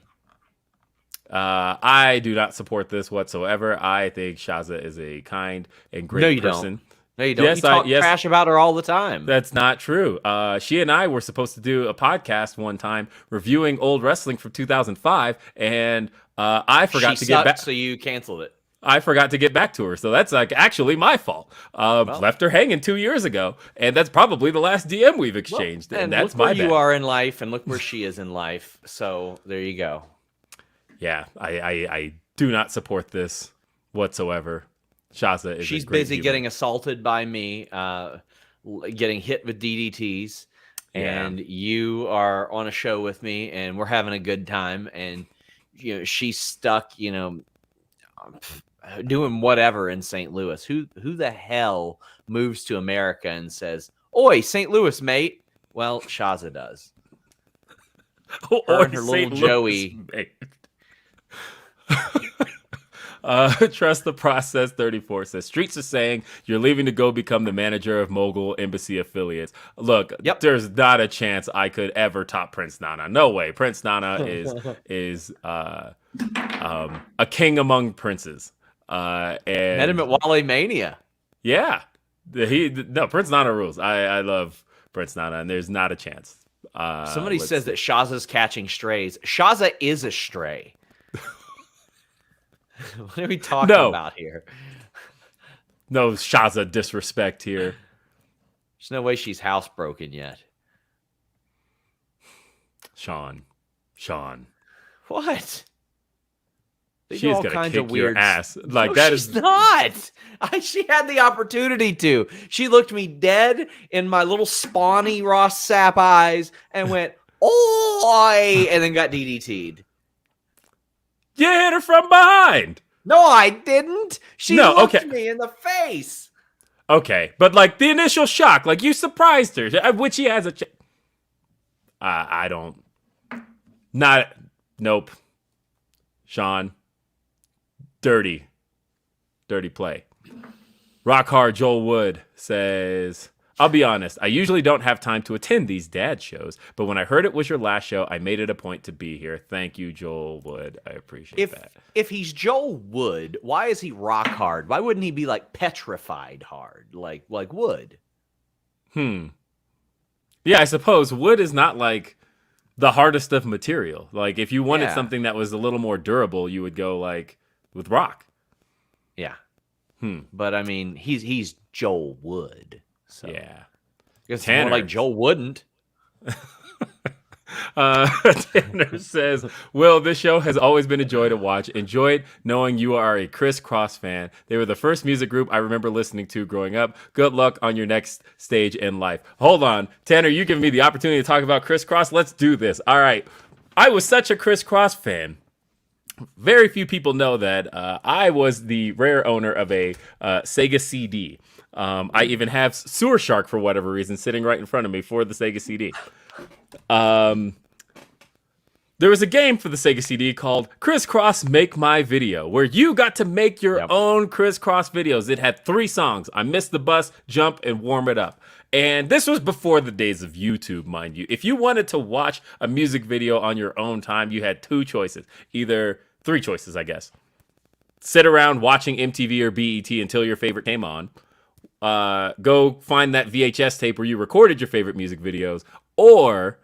Speaker 1: I do not support this whatsoever. I think Shaza is a kind and great
Speaker 2: No, you
Speaker 1: person.
Speaker 2: don't. No, you don't.
Speaker 1: Yes,
Speaker 2: you talk trash about her all the time.
Speaker 1: That's not true. She and I were supposed to do a podcast one time reviewing old wrestling from 2005, and I forgot to get back.
Speaker 2: So you canceled it.
Speaker 1: I forgot to get back to her, so that's like actually my fault. Left her hanging 2 years ago, and that's probably the last DM we've exchanged, and that's
Speaker 2: look where
Speaker 1: my bad.
Speaker 2: you are in life, and look where she is in life. So there you go.
Speaker 1: Yeah, I do not support this whatsoever. Shaza is.
Speaker 2: She's busy getting assaulted by me, getting hit with DDTs, and you are on a show with me, and we're having a good time, and she's stuck, doing whatever in St. Louis. Who the hell moves to America and says, "Oi, St. Louis, mate"? Well, Shaza does. Her and her little Joey.
Speaker 1: Trust the process 34 says Streets is saying you're leaving to go become the manager of Mogul Embassy affiliates. Look, there's not a chance I could ever top Prince Nana. No way. Prince Nana is a king among princes. And
Speaker 2: met him at Wally Mania.
Speaker 1: Yeah. Prince Nana rules. I love Prince Nana, and there's not a chance.
Speaker 2: Somebody says that Shaza's catching strays. Shaza is a stray. What are we talking about here?
Speaker 1: No Shaza disrespect here.
Speaker 2: There's no way she's housebroken yet.
Speaker 1: Sean.
Speaker 2: What?
Speaker 1: She's gonna kick your ass. Like,
Speaker 2: no, she's not. She had the opportunity to. She looked me dead in my little spawny Ross Sapp eyes and went, "Oi!" and then got DDT'd.
Speaker 1: You hit her from behind.
Speaker 2: No, I didn't. She looked me in the face.
Speaker 1: Okay, but like the initial shock, like you surprised her, which she has a. I don't. Nope. Sean. Dirty play. Rock Hard Joel Wood says, I'll be honest, I usually don't have time to attend these dad shows, but when I heard it was your last show, I made it a point to be here. Thank you, Joel Wood. I appreciate that.
Speaker 2: If he's Joel Wood, why is he rock hard? Why wouldn't he be like petrified hard, like Wood?
Speaker 1: Yeah, I suppose Wood is not like the hardest of material. Like if you wanted something that was a little more durable, you would go like with rock.
Speaker 2: Yeah. But I mean, he's Joel Wood. So
Speaker 1: yeah.
Speaker 2: It's more like Joel wouldn't.
Speaker 1: Tanner says, Will, this show has always been a joy to watch. Enjoyed knowing you are a Criss Cross fan. They were the first music group I remember listening to growing up. Good luck on your next stage in life. Hold on. Tanner, you giving me the opportunity to talk about Criss Cross? Let's do this. All right. I was such a Criss Cross fan. Very few people know that I was the rare owner of a Sega CD. I even have Sewer Shark, for whatever reason, sitting right in front of me for the Sega CD. There was a game for the Sega CD called Criss Cross Make My Video, where you got to make your own Criss Cross videos. It had 3 songs: I Missed the Bus, Jump, and Warm It Up. And this was before the days of YouTube, mind you. If you wanted to watch a music video on your own time, you had 2 choices. Either 3 choices, I guess. Sit around watching MTV or BET until your favorite came on. Go find that VHS tape where you recorded your favorite music videos, or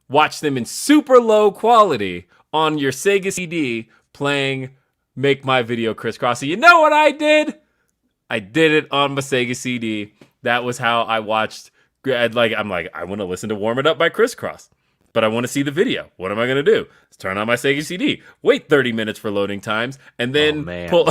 Speaker 1: watch them in super low quality on your Sega CD playing Make My Video Criss Cross. So you know what I did? I did it on my Sega CD. That was how I watched. I'm like, I want to listen to Warm It Up by Criss Cross, but I want to see the video. What am I going to do? Let's turn on my Sega CD, wait 30 minutes for loading times, and then pull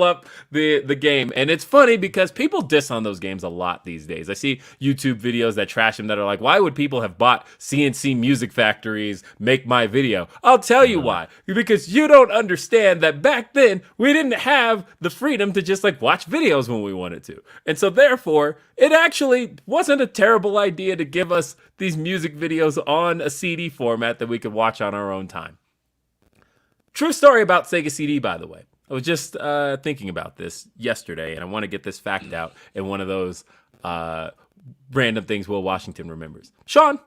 Speaker 1: up the game. And it's funny because people diss on those games a lot these days. I see YouTube videos that trash them that are like, why would people have bought CNC Music Factory's Make My Video? I'll tell you why. Because you don't understand that back then, we didn't have the freedom to just like watch videos when we wanted to. And so therefore, it actually wasn't a terrible idea to give us these music videos on a CD format that we could watch on our own time. True story about Sega CD, by the way. I was just thinking about this yesterday, and I want to get this fact out in one of those random things Will Washington remembers. Sean,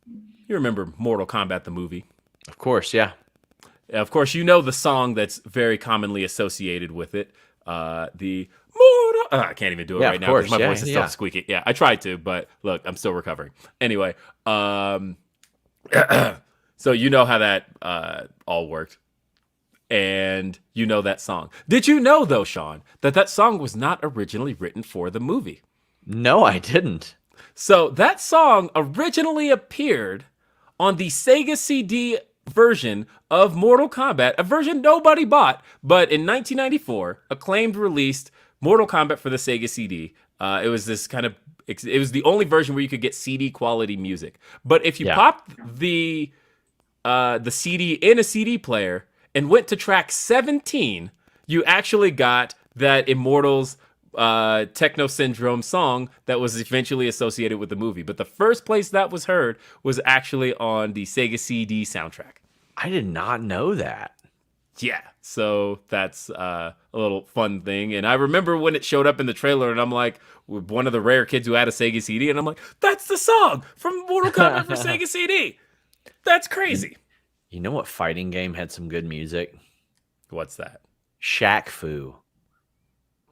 Speaker 1: you remember Mortal Kombat the movie?
Speaker 2: Of course, yeah.
Speaker 1: Of course, you know the song that's very commonly associated with it. The Mortal. I can't even do it
Speaker 2: Yeah,
Speaker 1: right
Speaker 2: of
Speaker 1: now because
Speaker 2: course.
Speaker 1: my
Speaker 2: Yeah,
Speaker 1: voice is
Speaker 2: yeah.
Speaker 1: still squeaky. Yeah, I tried to, but look, I'm still recovering. Anyway, so you know how that all worked. And you know that song. Did you know, though, Sean, that that song was not originally written for the movie?
Speaker 2: No, I didn't.
Speaker 1: So that song originally appeared on the Sega CD version of Mortal Kombat, a version nobody bought, but in 1994, Acclaimed released Mortal Kombat for the Sega CD. It was this kind of, it was the only version where you could get CD quality music. But if you
Speaker 2: Yeah.
Speaker 1: popped the CD in a CD player and went to track 17, you actually got that Immortals Techno Syndrome song that was eventually associated with the movie. But the first place that was heard was actually on the Sega CD soundtrack.
Speaker 2: I did not know that.
Speaker 1: Yeah, so that's a little fun thing. And I remember when it showed up in the trailer, and I'm like, one of the rare kids who had a Sega CD, and I'm like, that's the song from Mortal Kombat for Sega CD. That's crazy.
Speaker 2: You know what fighting game had some good music?
Speaker 1: What's that?
Speaker 2: Shaq Fu.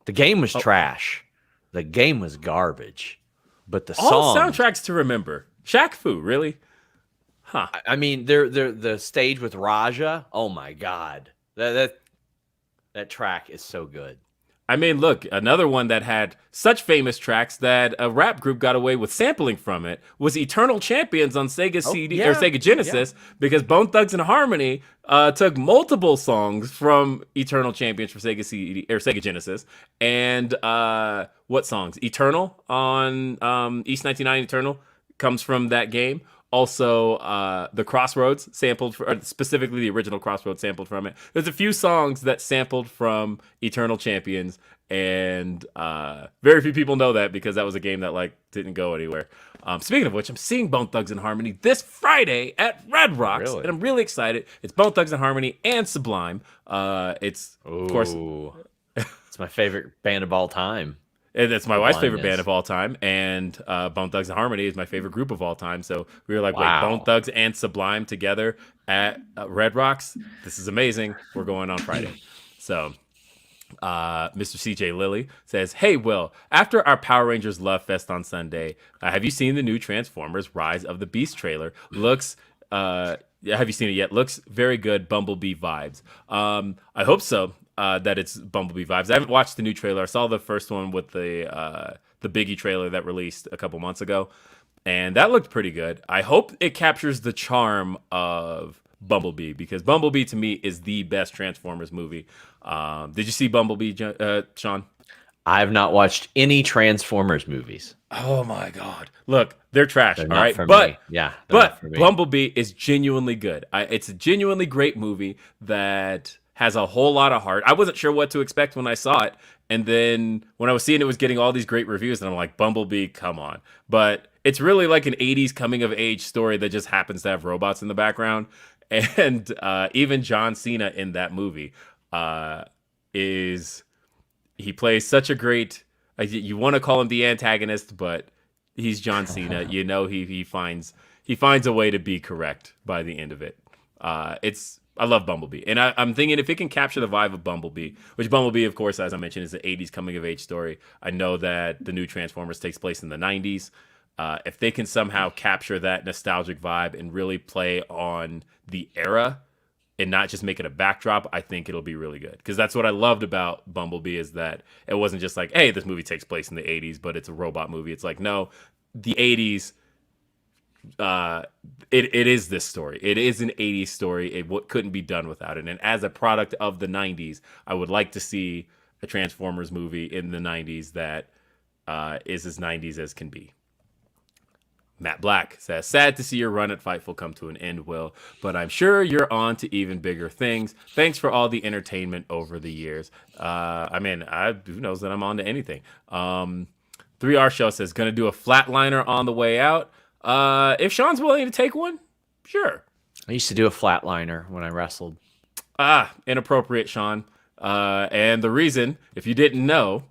Speaker 2: The game was trash. The game was garbage. But the
Speaker 1: All
Speaker 2: song,
Speaker 1: soundtracks to remember. Shaq Fu, really? Huh.
Speaker 2: I mean, they're the stage with Raja. Oh my god, that track is so good.
Speaker 1: I mean, look, another one that had such famous tracks that a rap group got away with sampling from it was Eternal Champions on Sega CD or
Speaker 2: yeah,
Speaker 1: Sega Genesis because Bone Thugs and Harmony took multiple songs from Eternal Champions for Sega CD or Sega Genesis. And what songs? Eternal on East 99 Eternal comes from that game. Also, the Crossroads sampled, or specifically the original Crossroads sampled from it. There's a few songs that sampled from Eternal Champions, and very few people know that because that was a game that like didn't go anywhere. Speaking of which, I'm seeing Bone Thugs and Harmony this Friday at Red Rocks,
Speaker 2: Really?
Speaker 1: and I'm really excited. It's Bone Thugs and Harmony and Sublime. It's of course
Speaker 2: it's my favorite band of all time.
Speaker 1: and it's my wife's
Speaker 2: Sublime
Speaker 1: favorite
Speaker 2: is.
Speaker 1: band of all time, and Bone Thugs and Harmony is my favorite group of all time. So we were like,
Speaker 2: Wow.
Speaker 1: wait, Bone Thugs and Sublime together at Red Rocks? This is amazing. We're going on Friday. So Mr. CJ Lilly says, hey, Will, after our Power Rangers Love Fest on Sunday, have you seen the new Transformers Rise of the Beast trailer? Looks... have you seen it yet? Looks very good. Bumblebee vibes. I hope so. That it's Bumblebee vibes. I haven't watched the new trailer. I saw the first one with the Biggie trailer that released a couple months ago, and that looked pretty good. I hope it captures the charm of Bumblebee because Bumblebee to me is the best Transformers movie. Did you see Bumblebee, Sean?
Speaker 2: I have not watched any Transformers movies.
Speaker 1: Oh my God! Look, they're trash.
Speaker 2: They're
Speaker 1: all
Speaker 2: not
Speaker 1: right,
Speaker 2: for
Speaker 1: but
Speaker 2: me. Yeah, they're
Speaker 1: but
Speaker 2: not for me.
Speaker 1: Bumblebee is genuinely good. It's a genuinely great movie that has a whole lot of heart. I wasn't sure what to expect when I saw it, and then when I was seeing it was getting all these great reviews, and I'm like, Bumblebee, come on! But it's really like an '80s coming of age story that just happens to have robots in the background, and even John Cena in that movie he plays such a great. You want to call him the antagonist, but he's John Cena. You know he finds a way to be correct by the end of it. I love Bumblebee, and I'm thinking if it can capture the vibe of Bumblebee, which Bumblebee, of course, as I mentioned, is an '80s coming of age story. I know that the new Transformers takes place in the '90s. If they can somehow capture that nostalgic vibe and really play on the era and not just make it a backdrop, I think it'll be really good. Because that's what I loved about Bumblebee is that it wasn't just like, hey, this movie takes place in the 80s, but it's a robot movie. It's like, no, the 80s, it is this story. It is an 80s story. It couldn't be done without it. And as a product of the 90s, I would like to see a Transformers movie in the 90s that is as 90s as can be. Matt Black says, sad to see your run at Fightful come to an end, Will, but I'm sure you're on to even bigger things. Thanks for all the entertainment over the years. Who knows that I'm on to anything. 3R Show says, gonna do a flatliner on the way out. If Sean's willing to take one, sure.
Speaker 2: I used to do a flatliner when I wrestled.
Speaker 1: Inappropriate, Sean. And the reason, if you didn't know,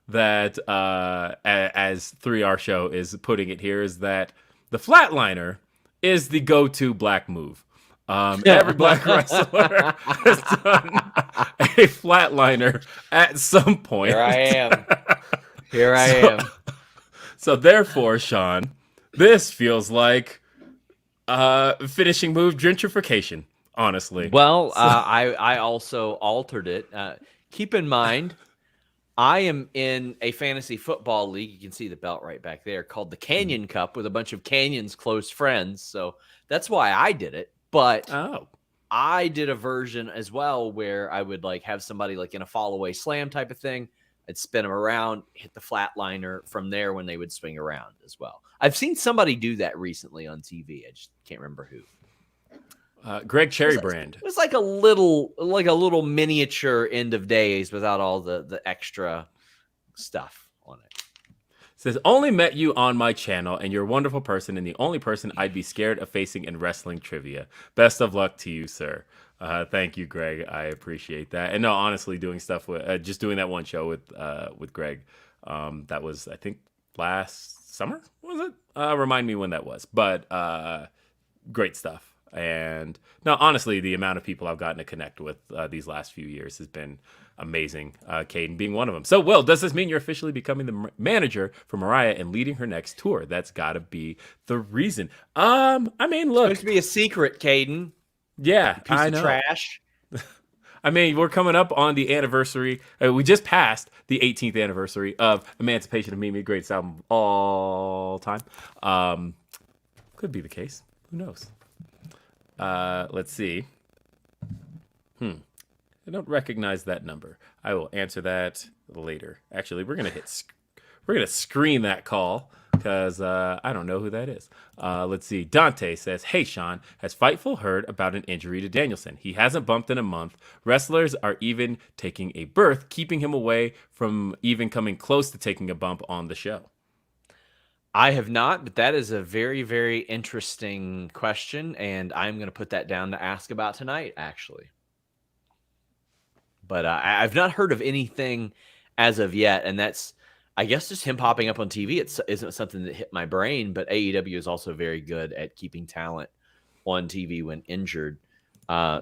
Speaker 1: that as 3R Show is putting it here, is that the flatliner is the go-to black move. Every black wrestler has done a flatliner at some point.
Speaker 2: Here I am. Here I am.
Speaker 1: So therefore, Sean, this feels like finishing move gentrification, honestly.
Speaker 2: Well, I also altered it. Keep in mind, I am in a fantasy football league. You can see the belt right back there, called the Canyon Cup, with a bunch of Canyon's close friends. So that's why I did it. But I did a version as well where I would like have somebody like in a fall away slam type of thing. I'd spin them around, hit the flatliner from there when they would swing around as well. I've seen somebody do that recently on TV. I just can't remember who.
Speaker 1: Greg Cherrybrand.
Speaker 2: It was like a little miniature end of days without all the extra stuff on it.
Speaker 1: Says, only met you on my channel, and you're a wonderful person and the only person I'd be scared of facing in wrestling trivia. Best of luck to you, sir. Thank you, Greg. I appreciate that. And no, honestly, doing stuff with just doing that one show with Greg, that was, I think, last summer, was it? Remind me when that was. But great stuff. And no, honestly, the amount of people I've gotten to connect with these last few years has been amazing. Caden being one of them. So, Will, does this mean you're officially becoming the manager for Mariah and leading her next tour? That's got to be the reason. I mean, look,
Speaker 2: it's supposed to be a secret, Caden.
Speaker 1: Yeah,
Speaker 2: Piece
Speaker 1: I
Speaker 2: of
Speaker 1: know.
Speaker 2: Trash.
Speaker 1: I mean, we're coming up on the anniversary. We just passed the 18th anniversary of Emancipation of Mimi, greatest album of all time. Could be the case. Who knows? Let's see. I don't recognize that number. I will answer that later. Actually, we're gonna screen that call because I don't know who that is. Let's see. Dante says, "Hey Sean, has Fightful heard about an injury to Danielson? He hasn't bumped in a month. Wrestlers are even taking a berth, keeping him away from even coming close to taking a bump on the show."
Speaker 2: I have not, but that is a very, very interesting question, and I'm going to put that down to ask about tonight, actually. But I've not heard of anything as of yet, and that's, I guess, just him popping up on TV. It isn't something that hit my brain, but AEW is also very good at keeping talent on TV when injured. I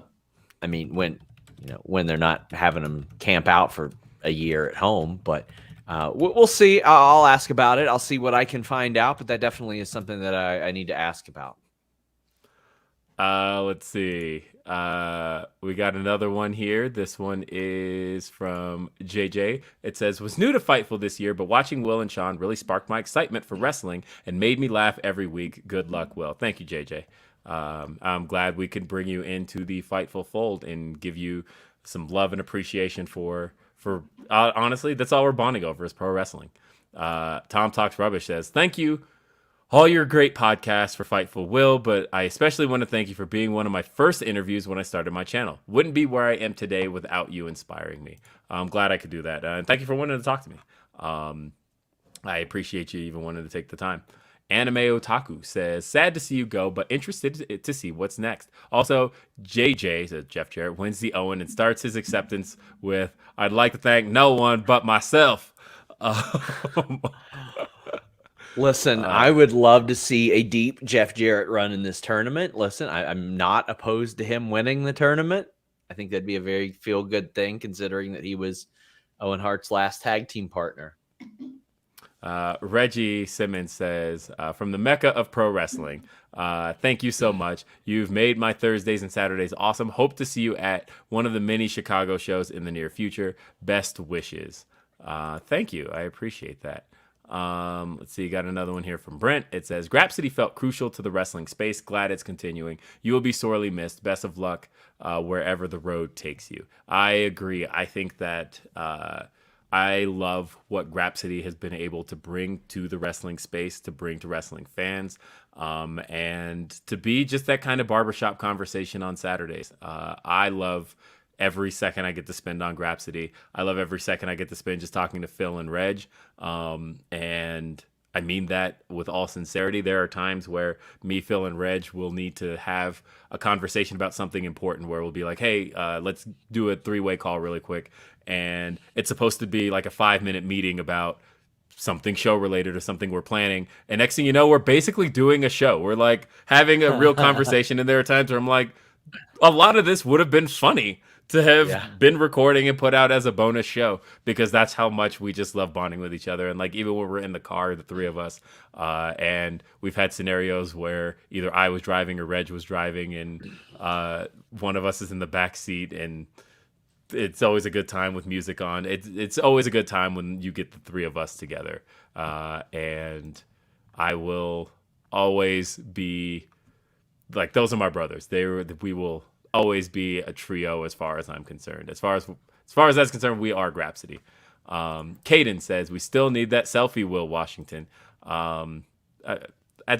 Speaker 2: mean, when they're not having them camp out for a year at home, but we'll see. I'll ask about it. I'll see what I can find out, but that definitely is something that I need to ask about.
Speaker 1: Let's see. We got another one here. This one is from JJ. It says, was new to Fightful this year, but watching Will and Sean really sparked my excitement for wrestling and made me laugh every week. Good luck, Will. Thank you, JJ. I'm glad we could bring you into the Fightful fold and give you some love and appreciation for honestly, that's all we're bonding over is pro wrestling. Tom Talks Rubbish says, thank you, all your great podcasts for Fightful, Will, but I especially want to thank you for being one of my first interviews when I started my channel. Wouldn't be where I am today without you inspiring me. I'm glad I could do that. And thank you for wanting to talk to me. I appreciate you even wanting to take the time. Anime Otaku says, sad to see you go, but interested to see what's next. Also, JJ, so Jeff Jarrett, wins the Owen and starts his acceptance with, I'd like to thank no one but myself.
Speaker 2: Listen, I would love to see a deep Jeff Jarrett run in this tournament. Listen, I'm not opposed to him winning the tournament. I think that'd be a very feel-good thing, considering that he was Owen Hart's last tag team partner.
Speaker 1: Reggie Simmons says, from the Mecca of pro wrestling, thank you so much. You've made my Thursdays and Saturdays awesome. Hope to see you at one of the many Chicago shows in the near future. Best wishes. Thank you. I appreciate that. Let's see. Got another one here from Brent. It says, Grapsity felt crucial to the wrestling space. Glad it's continuing. You will be sorely missed. Best of luck wherever the road takes you. I agree. I think that I love what Grapsity has been able to bring to the wrestling space, to bring to wrestling fans, and to be just that kind of barbershop conversation on Saturdays. I love every second I get to spend on Grapsity. I love every second I get to spend just talking to Phil and Reg. And I mean that with all sincerity. There are times where me, Phil, and Reg will need to have a conversation about something important where we'll be like, hey, let's do a 3-way call really quick. And it's supposed to be like a 5-minute meeting about something show related or something we're planning. And next thing you know, we're basically doing a show. We're like having a real conversation. And there are times where I'm like, a lot of this would have been funny to have been recording and put out as a bonus show, because that's how much we just love bonding with each other. And like, even when we're in the car, the three of us, and we've had scenarios where either I was driving or Reg was driving, and one of us is in the back seat, and it's always a good time with music on. It's always a good time when you get the three of us together. And I will always be like, those are my brothers. We will always be a trio as far as I'm concerned. As far as that's concerned, we are Grapsody. Caden says we still need that selfie, Will Washington. At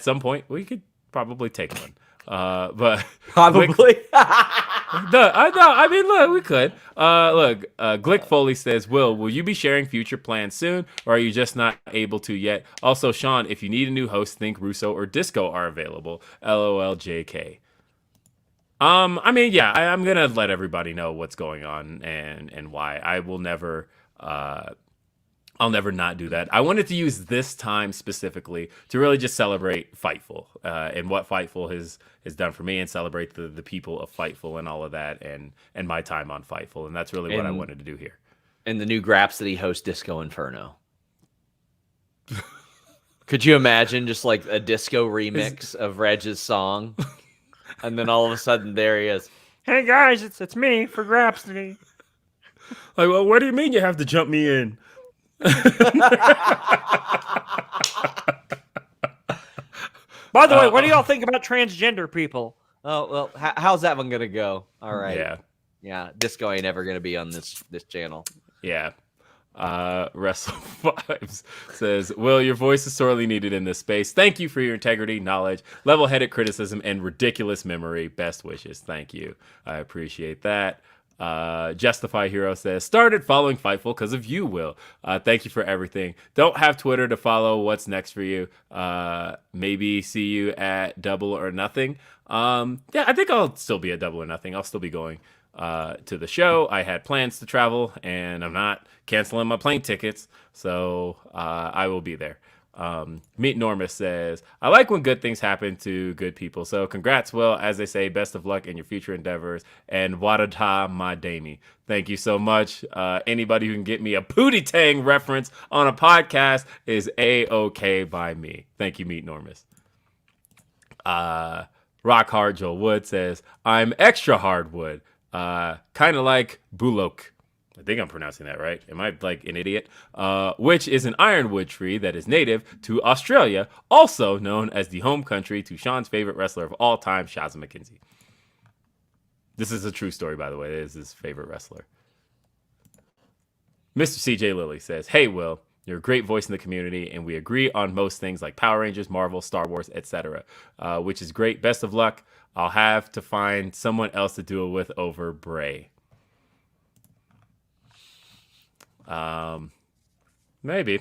Speaker 1: some point we could probably take one. But
Speaker 2: Probably.
Speaker 1: I mean, look, we could. Glick Foley says, will you be sharing future plans soon, or are you just not able to yet? Also, Sean, if you need a new host, think Russo or Disco are available. LOL JK. I mean, yeah, I'm gonna let everybody know what's going on and why. I will never I'll never not do that. I wanted to use this time specifically to really just celebrate Fightful and what Fightful has done for me, and celebrate the people of Fightful and all of that, and my time on Fightful. And that's really what I wanted to do here.
Speaker 2: And the new Grapsody host Disco Inferno. Could you imagine just like a disco remix of Reg's song? And then all of a sudden there he is.
Speaker 4: Hey guys, it's me for Grapsody.
Speaker 1: Like, well, what do you mean you have to jump me in?
Speaker 4: By the way, what do y'all think about transgender people?
Speaker 2: Oh, well, how's that one going to go? All right.
Speaker 1: Yeah.
Speaker 2: Disco ain't ever going to be on this channel.
Speaker 1: Yeah. Wrestle Vibes says, Will, your voice is sorely needed in this space. Thank you for your integrity, knowledge, level-headed criticism, and ridiculous memory. Best wishes. Thank you. I appreciate that. Justify Hero says, started following Fightful because of you, Will. Thank you for everything. Don't have Twitter to follow. What's next for you? Maybe see you at Double or Nothing. Yeah, I think I'll still be at Double or Nothing. I'll still be going to the show. I had plans to travel, and I'm not canceling my plane tickets, so I will be there. Meet Normus says, I like when good things happen to good people, so congrats, Will. As they say, best of luck in your future endeavors, and wadata my Damie. Thank you so much. Anybody who can get me a Pootie Tang reference on a podcast is A-OK by me. Thank you, Meet Normus. Rock Hard Joel Wood says, I'm extra hardwood. Kind of like Bulok. I think I'm pronouncing that right. Am I like an idiot? Which is an ironwood tree that is native to Australia, also known as the home country to Sean's favorite wrestler of all time, Shazza McKenzie. This is a true story, by the way. It is his favorite wrestler. Mr. CJ Lilly says, hey, Will, you're a great voice in the community, and we agree on most things like Power Rangers, Marvel, Star Wars, etc., which is great. Best of luck. I'll have to find someone else to do it with over Bray. Maybe.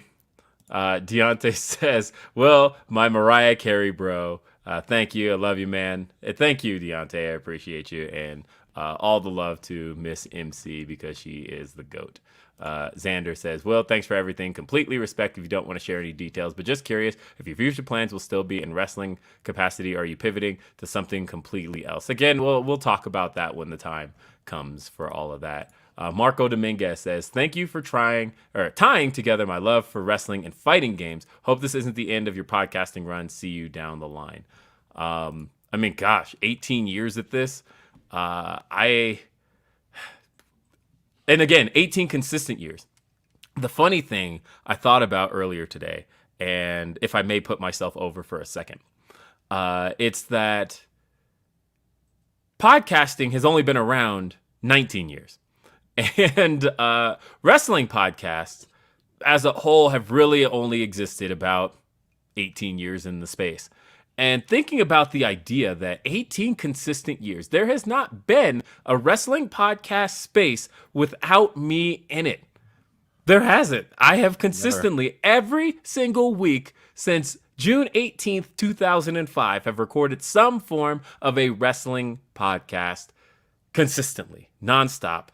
Speaker 1: Deontay says, well, my Mariah Carey bro. Thank you. I love you, man. Thank you, Deontay. I appreciate you. And all the love to Miss MC because she is the GOAT. Xander says, well, thanks for everything. Completely respect if you don't want to share any details, but just curious if your future plans will still be in wrestling capacity, or are you pivoting to something completely else? Again, we'll talk about that when the time comes for all of that. Marco Dominguez says, thank you for tying together my love for wrestling and fighting games. Hope this isn't the end of your podcasting run. See you down the line. I mean, gosh, 18 years at this. And again, 18 consistent years. The funny thing I thought about earlier today, and if I may put myself over for a second, it's that podcasting has only been around 19 years. And wrestling podcasts as a whole have really only existed about 18 years in the space. And thinking about the idea that 18 consistent years, there has not been a wrestling podcast space without me in it. There hasn't. I have consistently, every single week since June 18th, 2005, have recorded some form of a wrestling podcast consistently, nonstop.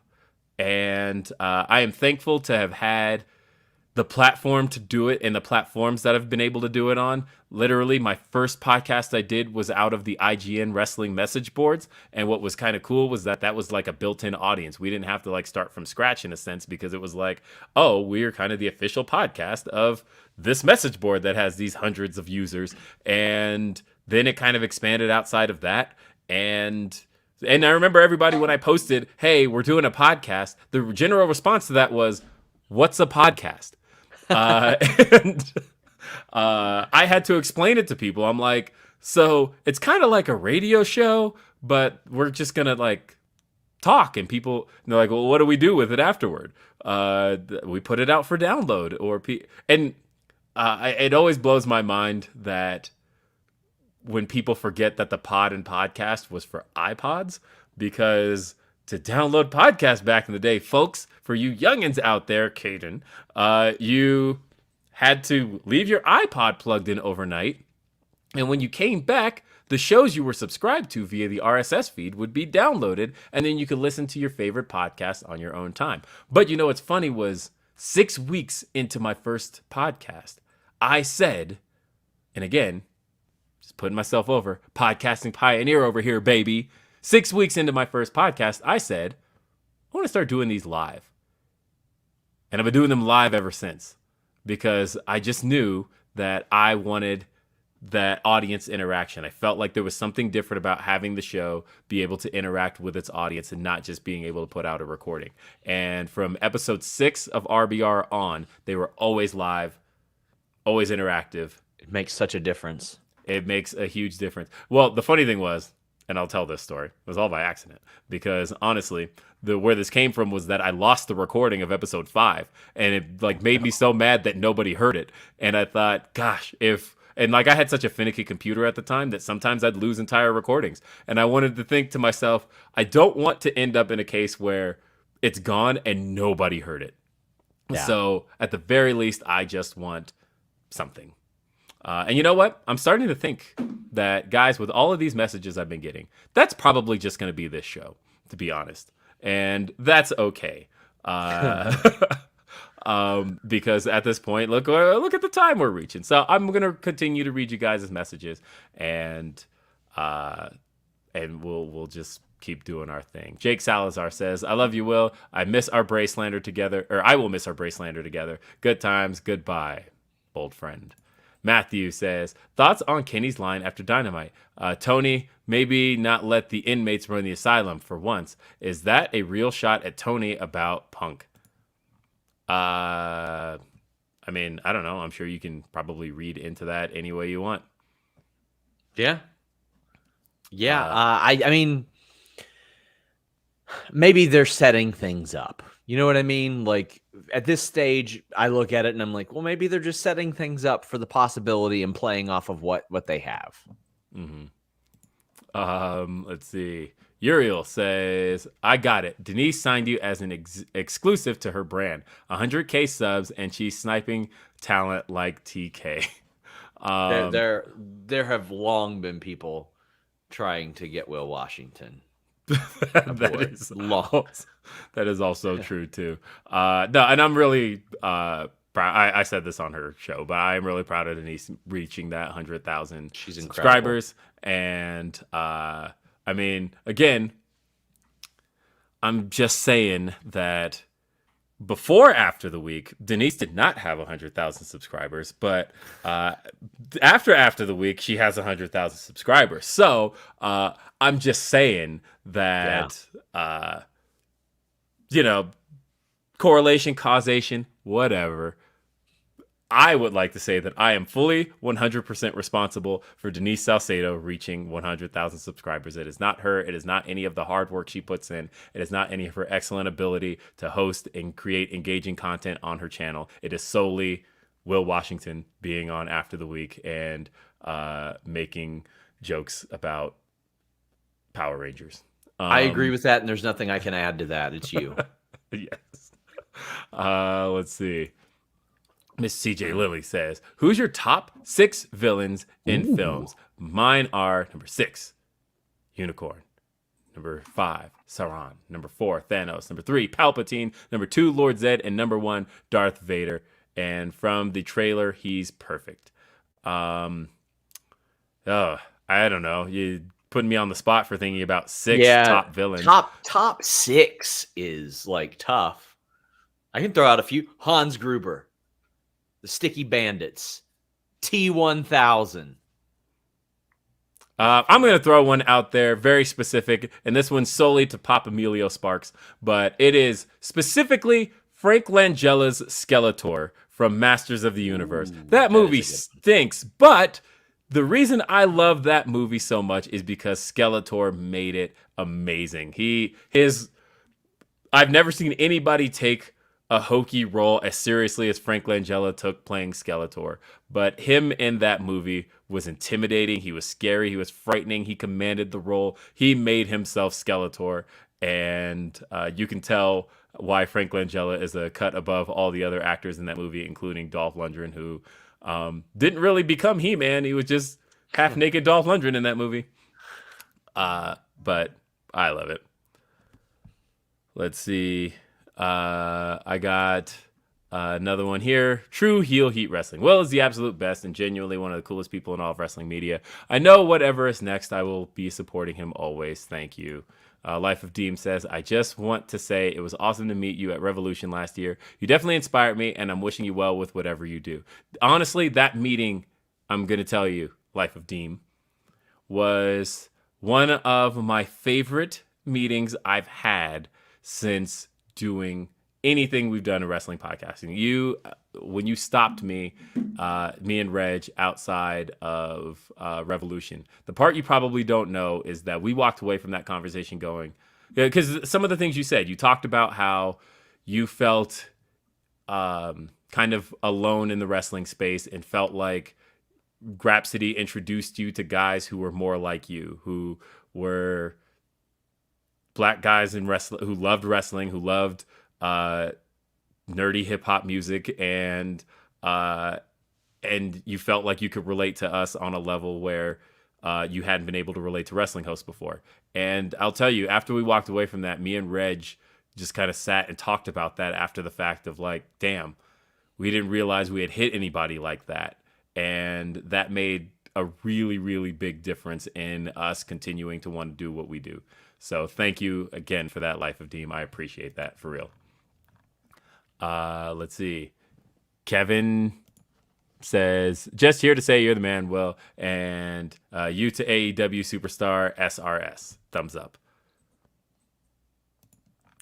Speaker 1: And I am thankful to have had the platform to do it and the platforms that I've been able to do it on. Literally, my first podcast I did was out of the IGN wrestling message boards. And what was kind of cool was that was like a built-in audience. We didn't have to like start from scratch in a sense, because it was like, oh, we're kind of the official podcast of this message board that has these hundreds of users. And then it kind of expanded outside of that. And I remember everybody, when I posted, hey, we're doing a podcast, the general response to that was, what's a podcast? And I had to explain it to people. I'm like, so it's kind of like a radio show, but we're just going to like talk. And people, they're like, well, what do we do with it afterward? We put it out for download. It always blows my mind that when people forget that the pod and podcast was for iPods, because to download podcasts back in the day, folks, for you youngins out there, Caden, you had to leave your iPod plugged in overnight. And when you came back, the shows you were subscribed to via the RSS feed would be downloaded, and then you could listen to your favorite podcast on your own time. But you know what's funny was 6 weeks into my first podcast, I said, and again, just putting myself over, podcasting pioneer over here, baby. 6 weeks into my first podcast, I said, I want to start doing these live. And I've been doing them live ever since, because I just knew that I wanted that audience interaction. I felt like there was something different about having the show be able to interact with its audience and not just being able to put out a recording. And from episode 6 of RBR on, they were always live, always interactive.
Speaker 2: It makes such a difference.
Speaker 1: It makes a huge difference. Well, the funny thing was, and I'll tell this story, it was all by accident, because honestly, where this came from was that I lost the recording of episode 5, and it like made me so mad that nobody heard it. And I thought, gosh, and I had such a finicky computer at the time that sometimes I'd lose entire recordings. And I wanted to think to myself, I don't want to end up in a case where it's gone and nobody heard it. Yeah. So at the very least, I just want something. And you know what? I'm starting to think that, guys, with all of these messages I've been getting, that's probably just going to be this show, to be honest. And that's okay. Because at this point, look at the time we're reaching. So I'm going to continue to read you guys' messages, and we'll just keep doing our thing. Jake Salazar says, I love you, Will. I miss our Bracelander together, or I will miss our Bracelander together. Good times. Goodbye, old friend. Matthew says, thoughts on Kenny's line after Dynamite? Tony, maybe not let the inmates run the asylum for once. Is that a real shot at Tony about Punk? I mean, I don't know. I'm sure you can probably read into that any way you want.
Speaker 2: Yeah. I mean, maybe they're setting things up. You know what I mean? Like, at this stage, I look at it and I'm like, well, maybe they're just setting things up for the possibility and playing off of what they have.
Speaker 1: Mm-hmm. Let's see. Uriel says, I got it. Denise signed you as an exclusive to her brand. 100K subs, and she's sniping talent like TK.
Speaker 2: There have long been people trying to get Will Washington.
Speaker 1: That is also true too. No, and I'm really proud. I said this on her show, but I am really proud of Denise reaching that 100,000 subscribers. And I mean, again, I'm just saying that before After the Week, Denise did not have 100,000 subscribers, but after the week, she has 100,000 subscribers. So I'm just saying that, correlation, causation, whatever. I would like to say that I am fully 100% responsible for Denise Salcedo reaching 100,000 subscribers. It is not her. It is not any of the hard work she puts in. It is not any of her excellent ability to host and create engaging content on her channel. It is solely Will Washington being on After the Week and making jokes about Power Rangers.
Speaker 2: I agree with that, and there's nothing I can add to that. It's you.
Speaker 1: Yes. Let's see. Miss CJ Lilly says, who's your top 6 villains in films? Mine are number 6, Unicorn. Number 5, Sauron. Number 4, Thanos. Number 3, Palpatine. Number 2, Lord Zed. And number 1, Darth Vader. And from the trailer, he's perfect. Oh, I don't know. You putting me on the spot for thinking about six top villains.
Speaker 2: Top 6 is like tough. I can throw out a few. Hans Gruber, the Sticky Bandits, T-1000.
Speaker 1: I'm going to throw one out there, very specific, and this one's solely to Pop Emilio Sparks, but it is specifically Frank Langella's Skeletor from Masters of the Universe. That movie stinks, but the reason I love that movie so much is because Skeletor made it amazing. I've never seen anybody take a hokey role as seriously as Frank Langella took playing Skeletor. But him in that movie was intimidating. He was scary. He was frightening. He commanded the role. He made himself Skeletor. And you can tell why Frank Langella is a cut above all the other actors in that movie, including Dolph Lundgren, who didn't really become He-Man. He was just half-naked Dolph Lundgren in that movie. But I love it. Let's see. I got another one here. True heel heat wrestling. Will is the absolute best and genuinely one of the coolest people in all of wrestling media. I know whatever is next, I will be supporting him always. Thank you. Life of Deem says, I just want to say it was awesome to meet you at Revolution last year. You definitely inspired me, and I'm wishing you well with whatever you do. Honestly, that meeting, I'm going to tell you, Life of Deem, was one of my favorite meetings I've had since doing anything we've done in wrestling podcasting. When you stopped me and Reg outside of Revolution, the part you probably don't know is that we walked away from that conversation going, because some of the things you said, you talked about how you felt kind of alone in the wrestling space and felt like Grapsody introduced you to guys who were more like you, who were black guys in wrestling, who loved wrestling, who loved nerdy hip hop music, and you felt like you could relate to us on a level where you hadn't been able to relate to wrestling hosts before. And I'll tell you, after we walked away from that, me and Reg just kind of sat and talked about that after the fact of like, damn, we didn't realize we had hit anybody like that. And that made a really, really big difference in us continuing to want to do what we do. So thank you again for that, Life of Deem. I appreciate that for real. Let's see. Kevin says, just here to say you're the man, Will, and you to AEW superstar SRS. Thumbs up.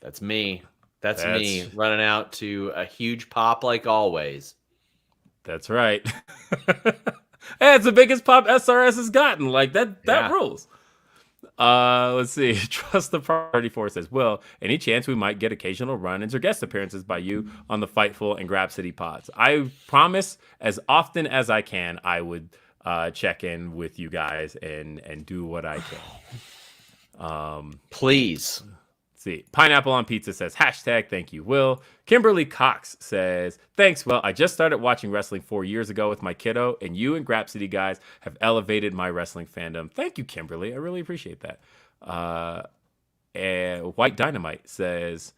Speaker 2: That's me. That's me running out to a huge pop like always. That's
Speaker 1: right. Hey, it's the biggest pop SRS has gotten. Like that rules. Let's see. Trust the Party Force says, Will, any chance we might get occasional run-ins or guest appearances by you on the Fightful and Grab City pods? I promise, as often as I can, I would check in with you guys and do what I can.
Speaker 2: Please.
Speaker 1: See, Pineapple on Pizza says, hashtag thank you, Will. Kimberly Cox says, thanks, Will. I just started watching wrestling 4 years ago with my kiddo, and you and Grapsody guys have elevated my wrestling fandom. Thank you, Kimberly. I really appreciate that. And White Dynamite says,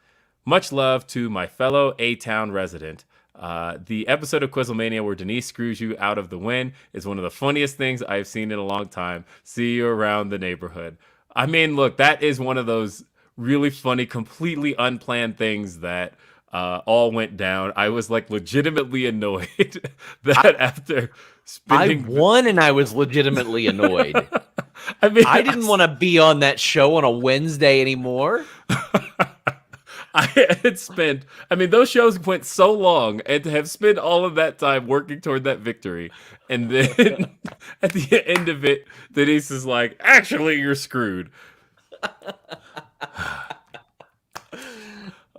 Speaker 1: much love to my fellow A-Town resident. The episode of Quizlemania where Denise screws you out of the win is one of the funniest things I've seen in a long time. See you around the neighborhood. I mean, look, that is one of those really funny, completely unplanned things that all went down. I was like legitimately annoyed that after spending...
Speaker 2: I won and I was legitimately annoyed.
Speaker 1: I mean,
Speaker 2: I didn't want to be on that show on a Wednesday anymore.
Speaker 1: I had spent, those shows went so long, and to have spent all of that time working toward that victory, and then at the end of it, Denise is like, actually, you're screwed.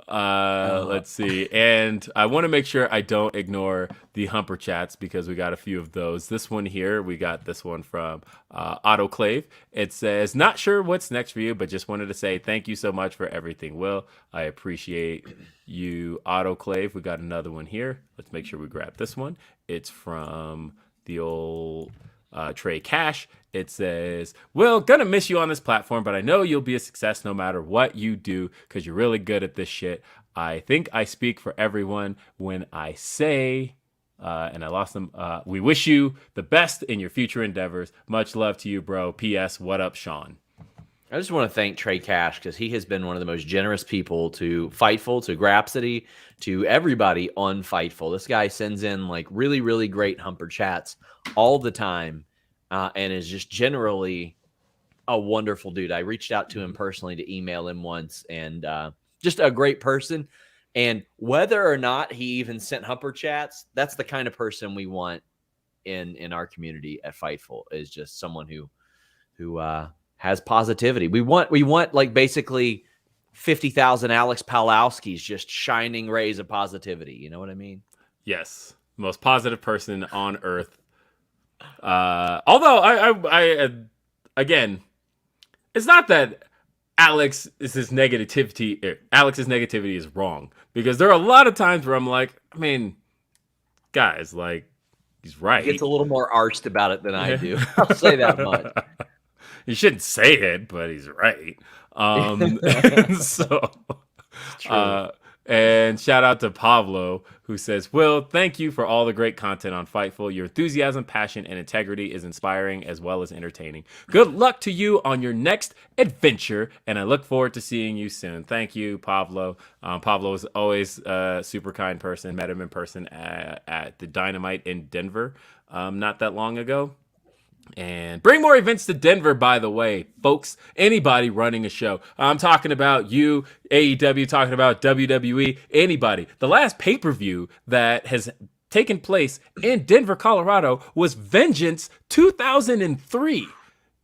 Speaker 1: Let's see. And I want to make sure I don't ignore the Humper chats because we got a few of those. This one here, we got this one from Autoclave. It says, not sure what's next for you, but just wanted to say thank you so much for everything, Will. I appreciate you, Autoclave. We got another one here. Let's make sure we grab this one. It's from the old Trey Cash. It says, Will, gonna miss you on this platform, but I know you'll be a success no matter what you do because you're really good at this shit. I think I speak for everyone when I say, and I lost them, we wish you the best in your future endeavors. Much love to you, bro. P.S. What up, Sean?
Speaker 2: I just want to thank Trey Cash because he has been one of the most generous people to Fightful, to Grapsity, to everybody on Fightful. This guy sends in like really, really great Humper chats all the time and is just generally a wonderful dude. I reached out to him personally to email him once, and just a great person. And whether or not he even sent Humper chats, that's the kind of person we want in our community at Fightful, is just someone who has positivity. We want like basically 50,000 Alex Palowskis just shining rays of positivity. You know what I mean?
Speaker 1: Yes, most positive person on earth. Although I again, it's not that Alex's negativity is wrong, because there are a lot of times where I'm like, I mean, guys, like, he's right.
Speaker 2: He gets a little more arched about it than I do. I'll say that much.
Speaker 1: You shouldn't say it, but he's right. And so, and shout out to Pablo, who says, Will, thank you for all the great content on Fightful. Your enthusiasm, passion, and integrity is inspiring as well as entertaining. Good luck to you on your next adventure, and I look forward to seeing you soon. Thank you, Pablo. Pablo is always a super kind person. Met him in person at the Dynamite in Denver not that long ago. And bring more events to Denver, by the way, folks. Anybody running a show. I'm talking about you, AEW, talking about WWE, anybody. The last pay-per-view that has taken place in Denver, Colorado was Vengeance 2003,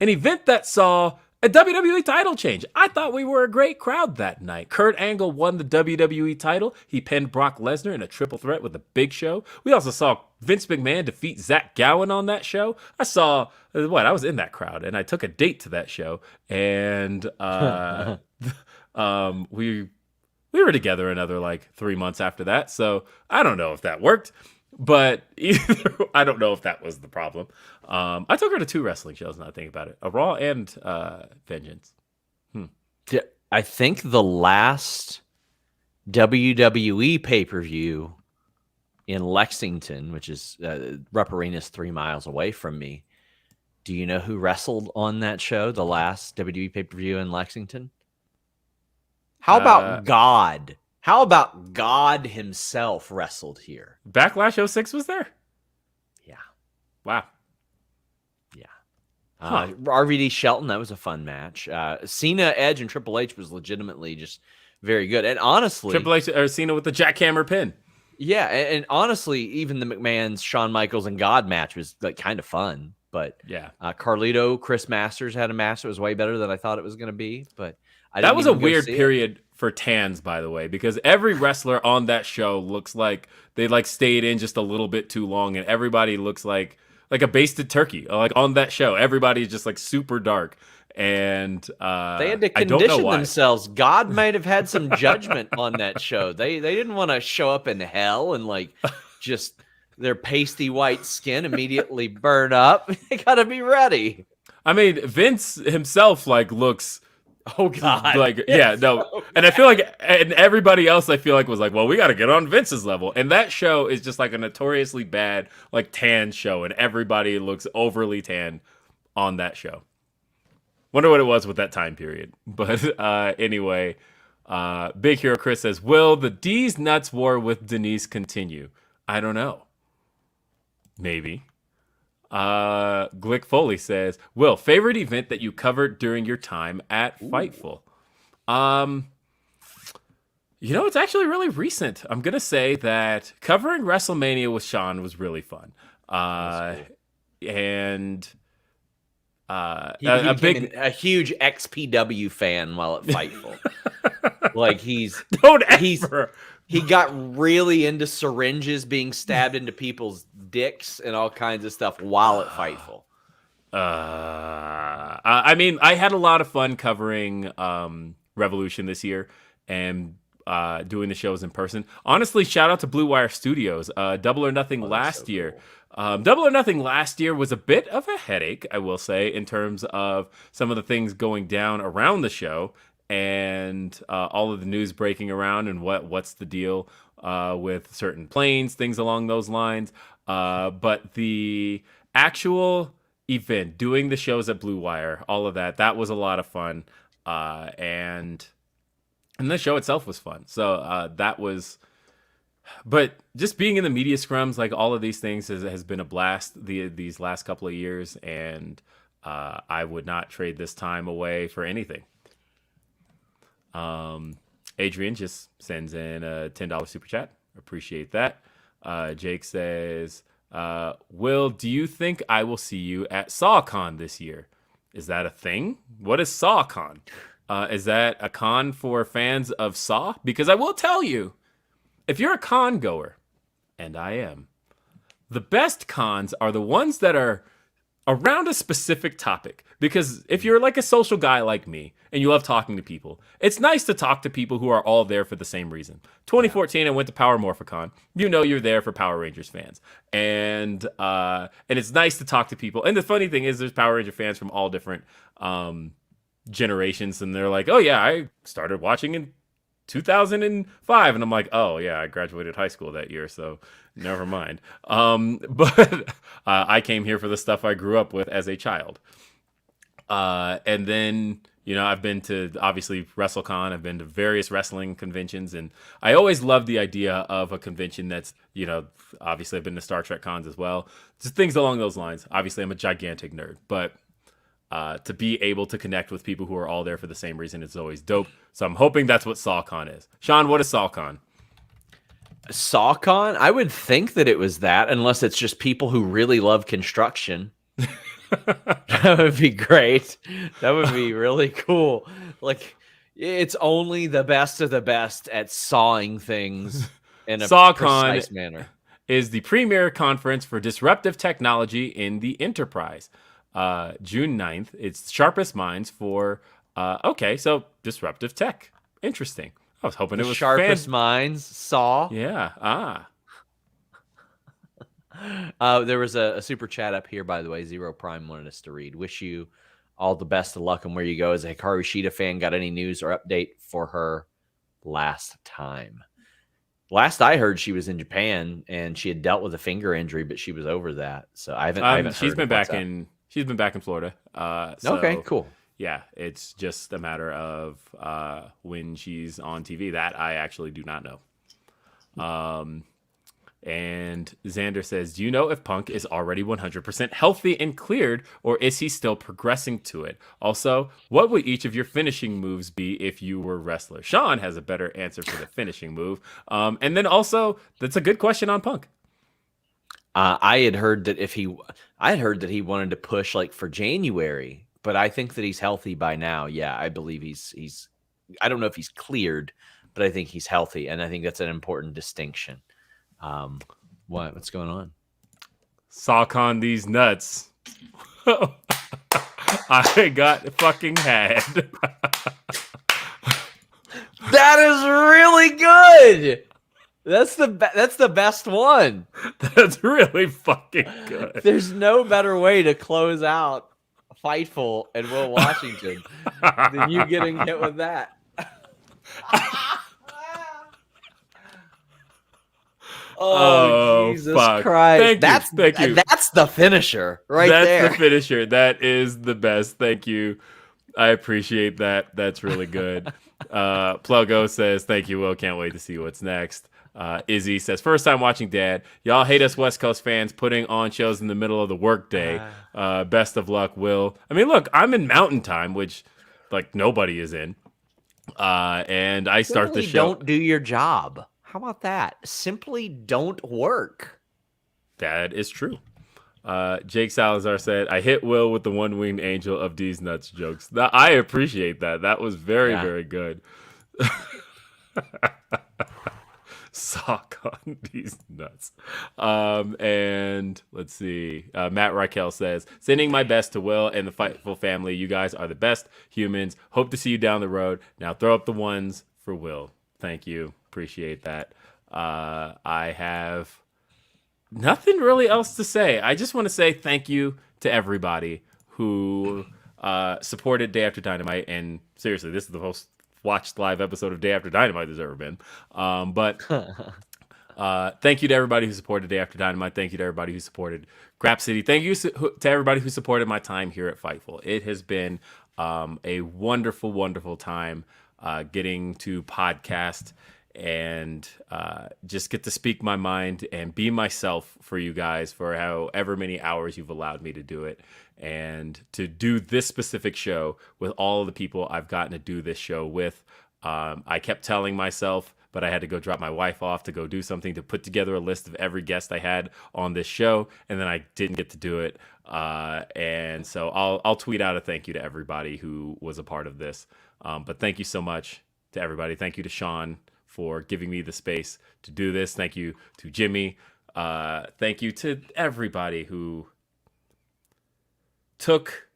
Speaker 1: an event that saw a WWE title change. I thought we were a great crowd that night. Kurt Angle won the WWE title. He pinned Brock Lesnar in a triple threat with a Big Show. We also saw Vince McMahon defeat Zach Gowen on that show. I was in that crowd, and I took a date to that show, and we were together another like 3 months after that. So I don't know if that worked, but I don't know if that was the problem. I took her to 2 wrestling shows, now I think about it. A Raw and Vengeance.
Speaker 2: I think the last WWE pay-per-view in Lexington, which is Rupp Arena's 3 miles away from me. Do you know who wrestled on that show, the last WWE pay-per-view in Lexington? How about God? How about God himself wrestled here?
Speaker 1: Backlash 06 was there?
Speaker 2: Yeah.
Speaker 1: Wow.
Speaker 2: Yeah. RVD Shelton, that was a fun match. Cena, Edge, and Triple H was legitimately just very good. And honestly,
Speaker 1: Triple H or Cena with the jackhammer pin.
Speaker 2: Yeah, and honestly, even the McMahon's Shawn Michaels and God match was like kind of fun. But
Speaker 1: yeah,
Speaker 2: Carlito, Chris Masters had a match that was way better than I thought it was going to be. But
Speaker 1: that was a weird period for Tans, by the way, because every wrestler on that show looks like they like stayed in just a little bit too long, and everybody looks like a basted turkey. Like on that show, everybody's just like super dark. And
Speaker 2: they had to condition themselves. God might have had some judgment on that show. They didn't want to show up in hell and like just their pasty white skin immediately burn up. They got to be ready.
Speaker 1: I mean, Vince himself like looks.
Speaker 2: Oh God!
Speaker 1: Like yeah, no, and I feel like, and everybody else I feel like was like, well, we got to get on Vince's level. And that show is just like a notoriously bad like tan show, and everybody looks overly tan on that show. Wonder what it was with that time period. But anyway, Big Hero Chris says, will the D's Nuts war with Denise continue? I don't know. Maybe. Glick Foley says, Will, favorite event that you covered during your time at Fightful? It's actually really recent. I'm going to say that covering WrestleMania with Sean was really fun. Cool. And...
Speaker 2: a huge XPW fan while at Fightful. Like he got really into syringes being stabbed into people's dicks and all kinds of stuff while at Fightful.
Speaker 1: I mean, I had a lot of fun covering Revolution this year and doing the shows in person. Honestly, shout out to Blue Wire Studios. Double or Nothing last year. Double or Nothing last year was a bit of a headache, I will say, in terms of some of the things going down around the show. and all of the news breaking around and what's the deal with certain planes, things along those lines. But the actual event, doing the shows at Blue Wire, all of that was a lot of fun. And the show itself was fun. So that was, but just being in the media scrums, like all of these things has been a blast these last couple of years. And I would not trade this time away for anything. Adrian just sends in a $10 super chat. Appreciate that. Jake says, Will, do you think I will see you at SawCon this year? Is that a thing? What is SawCon? Is that a con for fans of Saw? Because I will tell you, if you're a con goer, and I am, the best cons are the ones that are around a specific topic. Because if you're like a social guy like me and you love talking to people, it's nice to talk to people who are all there for the same reason. 2014, I went to Power Morphicon. You know you're there for Power Rangers fans. And it's nice to talk to people. And the funny thing is there's Power Ranger fans from all different generations. And they're like, oh yeah, I started watching in 2005. And I'm like, oh yeah, I graduated high school that year. So never mind. But I came here for the stuff I grew up with as a child. And then, you know, I've been to obviously WrestleCon. I've been to various wrestling conventions, and I always love the idea of a convention that's, you know, obviously I've been to Star Trek cons as well. Just things along those lines. Obviously, I'm a gigantic nerd, but to be able to connect with people who are all there for the same reason is always dope. So I'm hoping that's what SawCon is. Sean, what is SawCon?
Speaker 2: SawCon? I would think that it was that, unless it's just people who really love construction. That would be great. That would be really cool. Like, it's only the best of the best at sawing things in a precise manner.
Speaker 1: Is the premier conference for disruptive technology in the enterprise. June 9th. It's Sharpest Minds for, okay, so disruptive tech. Interesting. I was hoping it was
Speaker 2: Sharpest Minds, Saw.
Speaker 1: Yeah,
Speaker 2: There was a super chat up here, by the way. Zero Prime wanted us to read. Wish you all the best of luck and where you go. As a Hikaru Shida fan, got any news or update for her last time? Last I heard, she was in Japan and she had dealt with a finger injury, but she was over that. So I haven't.
Speaker 1: She's been back in. She's been back in Florida.
Speaker 2: Okay, cool.
Speaker 1: Yeah, it's just a matter of when she's on TV. That I actually do not know. And Xander says, do you know if Punk is already 100% healthy and cleared, or is he still progressing to it? Also, what would each of your finishing moves be if you were wrestler? Sean has a better answer for the finishing move. And then also, that's a good question on Punk.
Speaker 2: I had heard that he wanted to push like for January, but I think that he's healthy by now. Yeah, I believe he's I don't know if he's cleared, but I think he's healthy, and I think that's an important distinction. What's going on?
Speaker 1: SawCon these nuts. I got fucking had.
Speaker 2: That is really good. That's the best one.
Speaker 1: That's really fucking good.
Speaker 2: There's no better way to close out Fightful and Will Washington than you getting hit with that. Oh, Jesus
Speaker 1: fuck.
Speaker 2: Christ.
Speaker 1: Thank you.
Speaker 2: That's the finisher right there.
Speaker 1: That's the finisher. That is the best. Thank you. I appreciate that. That's really good. Pluggo says, thank you, Will. Can't wait to see what's next. Izzy says, first time watching Dad. Y'all hate us West Coast fans putting on shows in the middle of the workday. Best of luck, Will. I mean, look, I'm in Mountain Time, which like nobody is in. And I start the show.
Speaker 2: Don't do your job. How about that? Simply don't work.
Speaker 1: That is true. Jake Salazar said, I hit Will with the one-winged angel of D's nuts jokes. I appreciate that. That was very, very good. Sock on these nuts. And let's see. Matt Raquel says, sending my best to Will and the Fightful family. You guys are the best humans. Hope to see you down the road. Now throw up the ones for Will. Thank you. Appreciate that. I have nothing really else to say. I just want to say thank you to everybody who supported Day After Dynamite. And seriously, this is the most watched live episode of Day After Dynamite there's ever been. But thank you to everybody who supported Day After Dynamite. Thank you to everybody who supported Grap City. Thank you to everybody who supported my time here at Fightful. It has been a wonderful, wonderful time getting to podcast and just get to speak my mind and be myself for you guys for however many hours you've allowed me to do it. And to do this specific show with all of the people I've gotten to do this show with. I kept telling myself, but I had to go drop my wife off to go do something to put together a list of every guest I had on this show, and then I didn't get to do it. And so I'll tweet out a thank you to everybody who was a part of this. But thank you so much to everybody. Thank you to Sean for giving me the space to do this. Thank you to Jimmy. Thank you to everybody who took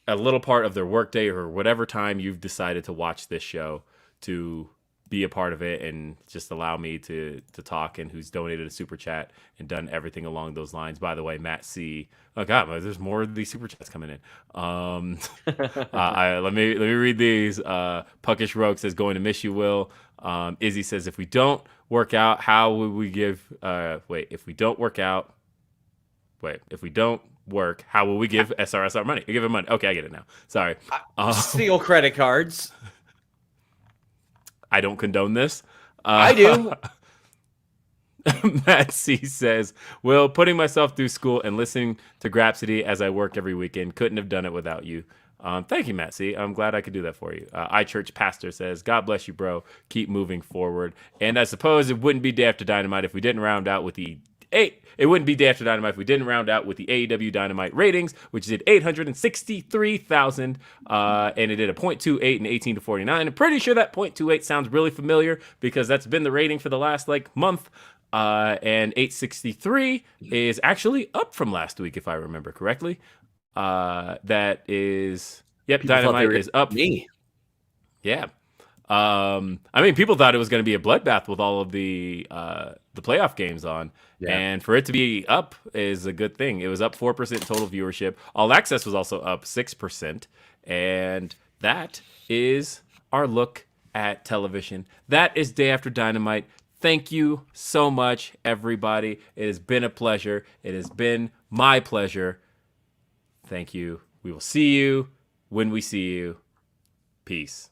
Speaker 1: a little part of their workday or whatever time you've decided to watch this show to be a part of it and just allow me to talk, and who's donated a super chat and done everything along those lines. By the way, Matt C. Oh God, there's more of these super chats coming in. Let me read these. Puckish Rogue says, "Going to miss you, Will." Izzy says, "If we don't work out, how would we give? If we don't work, how will we give SRSR money? We give him money. Okay, I get it now. Sorry.
Speaker 2: Steal credit cards.
Speaker 1: I don't condone this.
Speaker 2: I do.
Speaker 1: Matt C says, "Will, putting myself through school and listening to Grapsity as I work every weekend. Couldn't have done it without you." Thank you, Matt C. I'm glad I could do that for you. iChurch Pastor says, "God bless you, bro. Keep moving forward." And I suppose it wouldn't be Day After Dynamite if we didn't round out with the It wouldn't be Day After Dynamite if we didn't round out with the AEW Dynamite ratings, which did 863,000, and it did a .28 and 18-49. I'm pretty sure that .28 sounds really familiar because that's been the rating for the last month. And 863 is actually up from last week, if I remember correctly. That is, yep,
Speaker 2: People
Speaker 1: Dynamite is up.
Speaker 2: Me.
Speaker 1: Yeah. People thought it was going to be a bloodbath with all of the playoff games on, and for it to be up is a good thing. It was up 4% total viewership. All Access was also up 6%, and that is our look at television. That is Day After Dynamite. Thank you so much, everybody. It has been a pleasure. It has been my pleasure. Thank you. We will see you when we see you. Peace.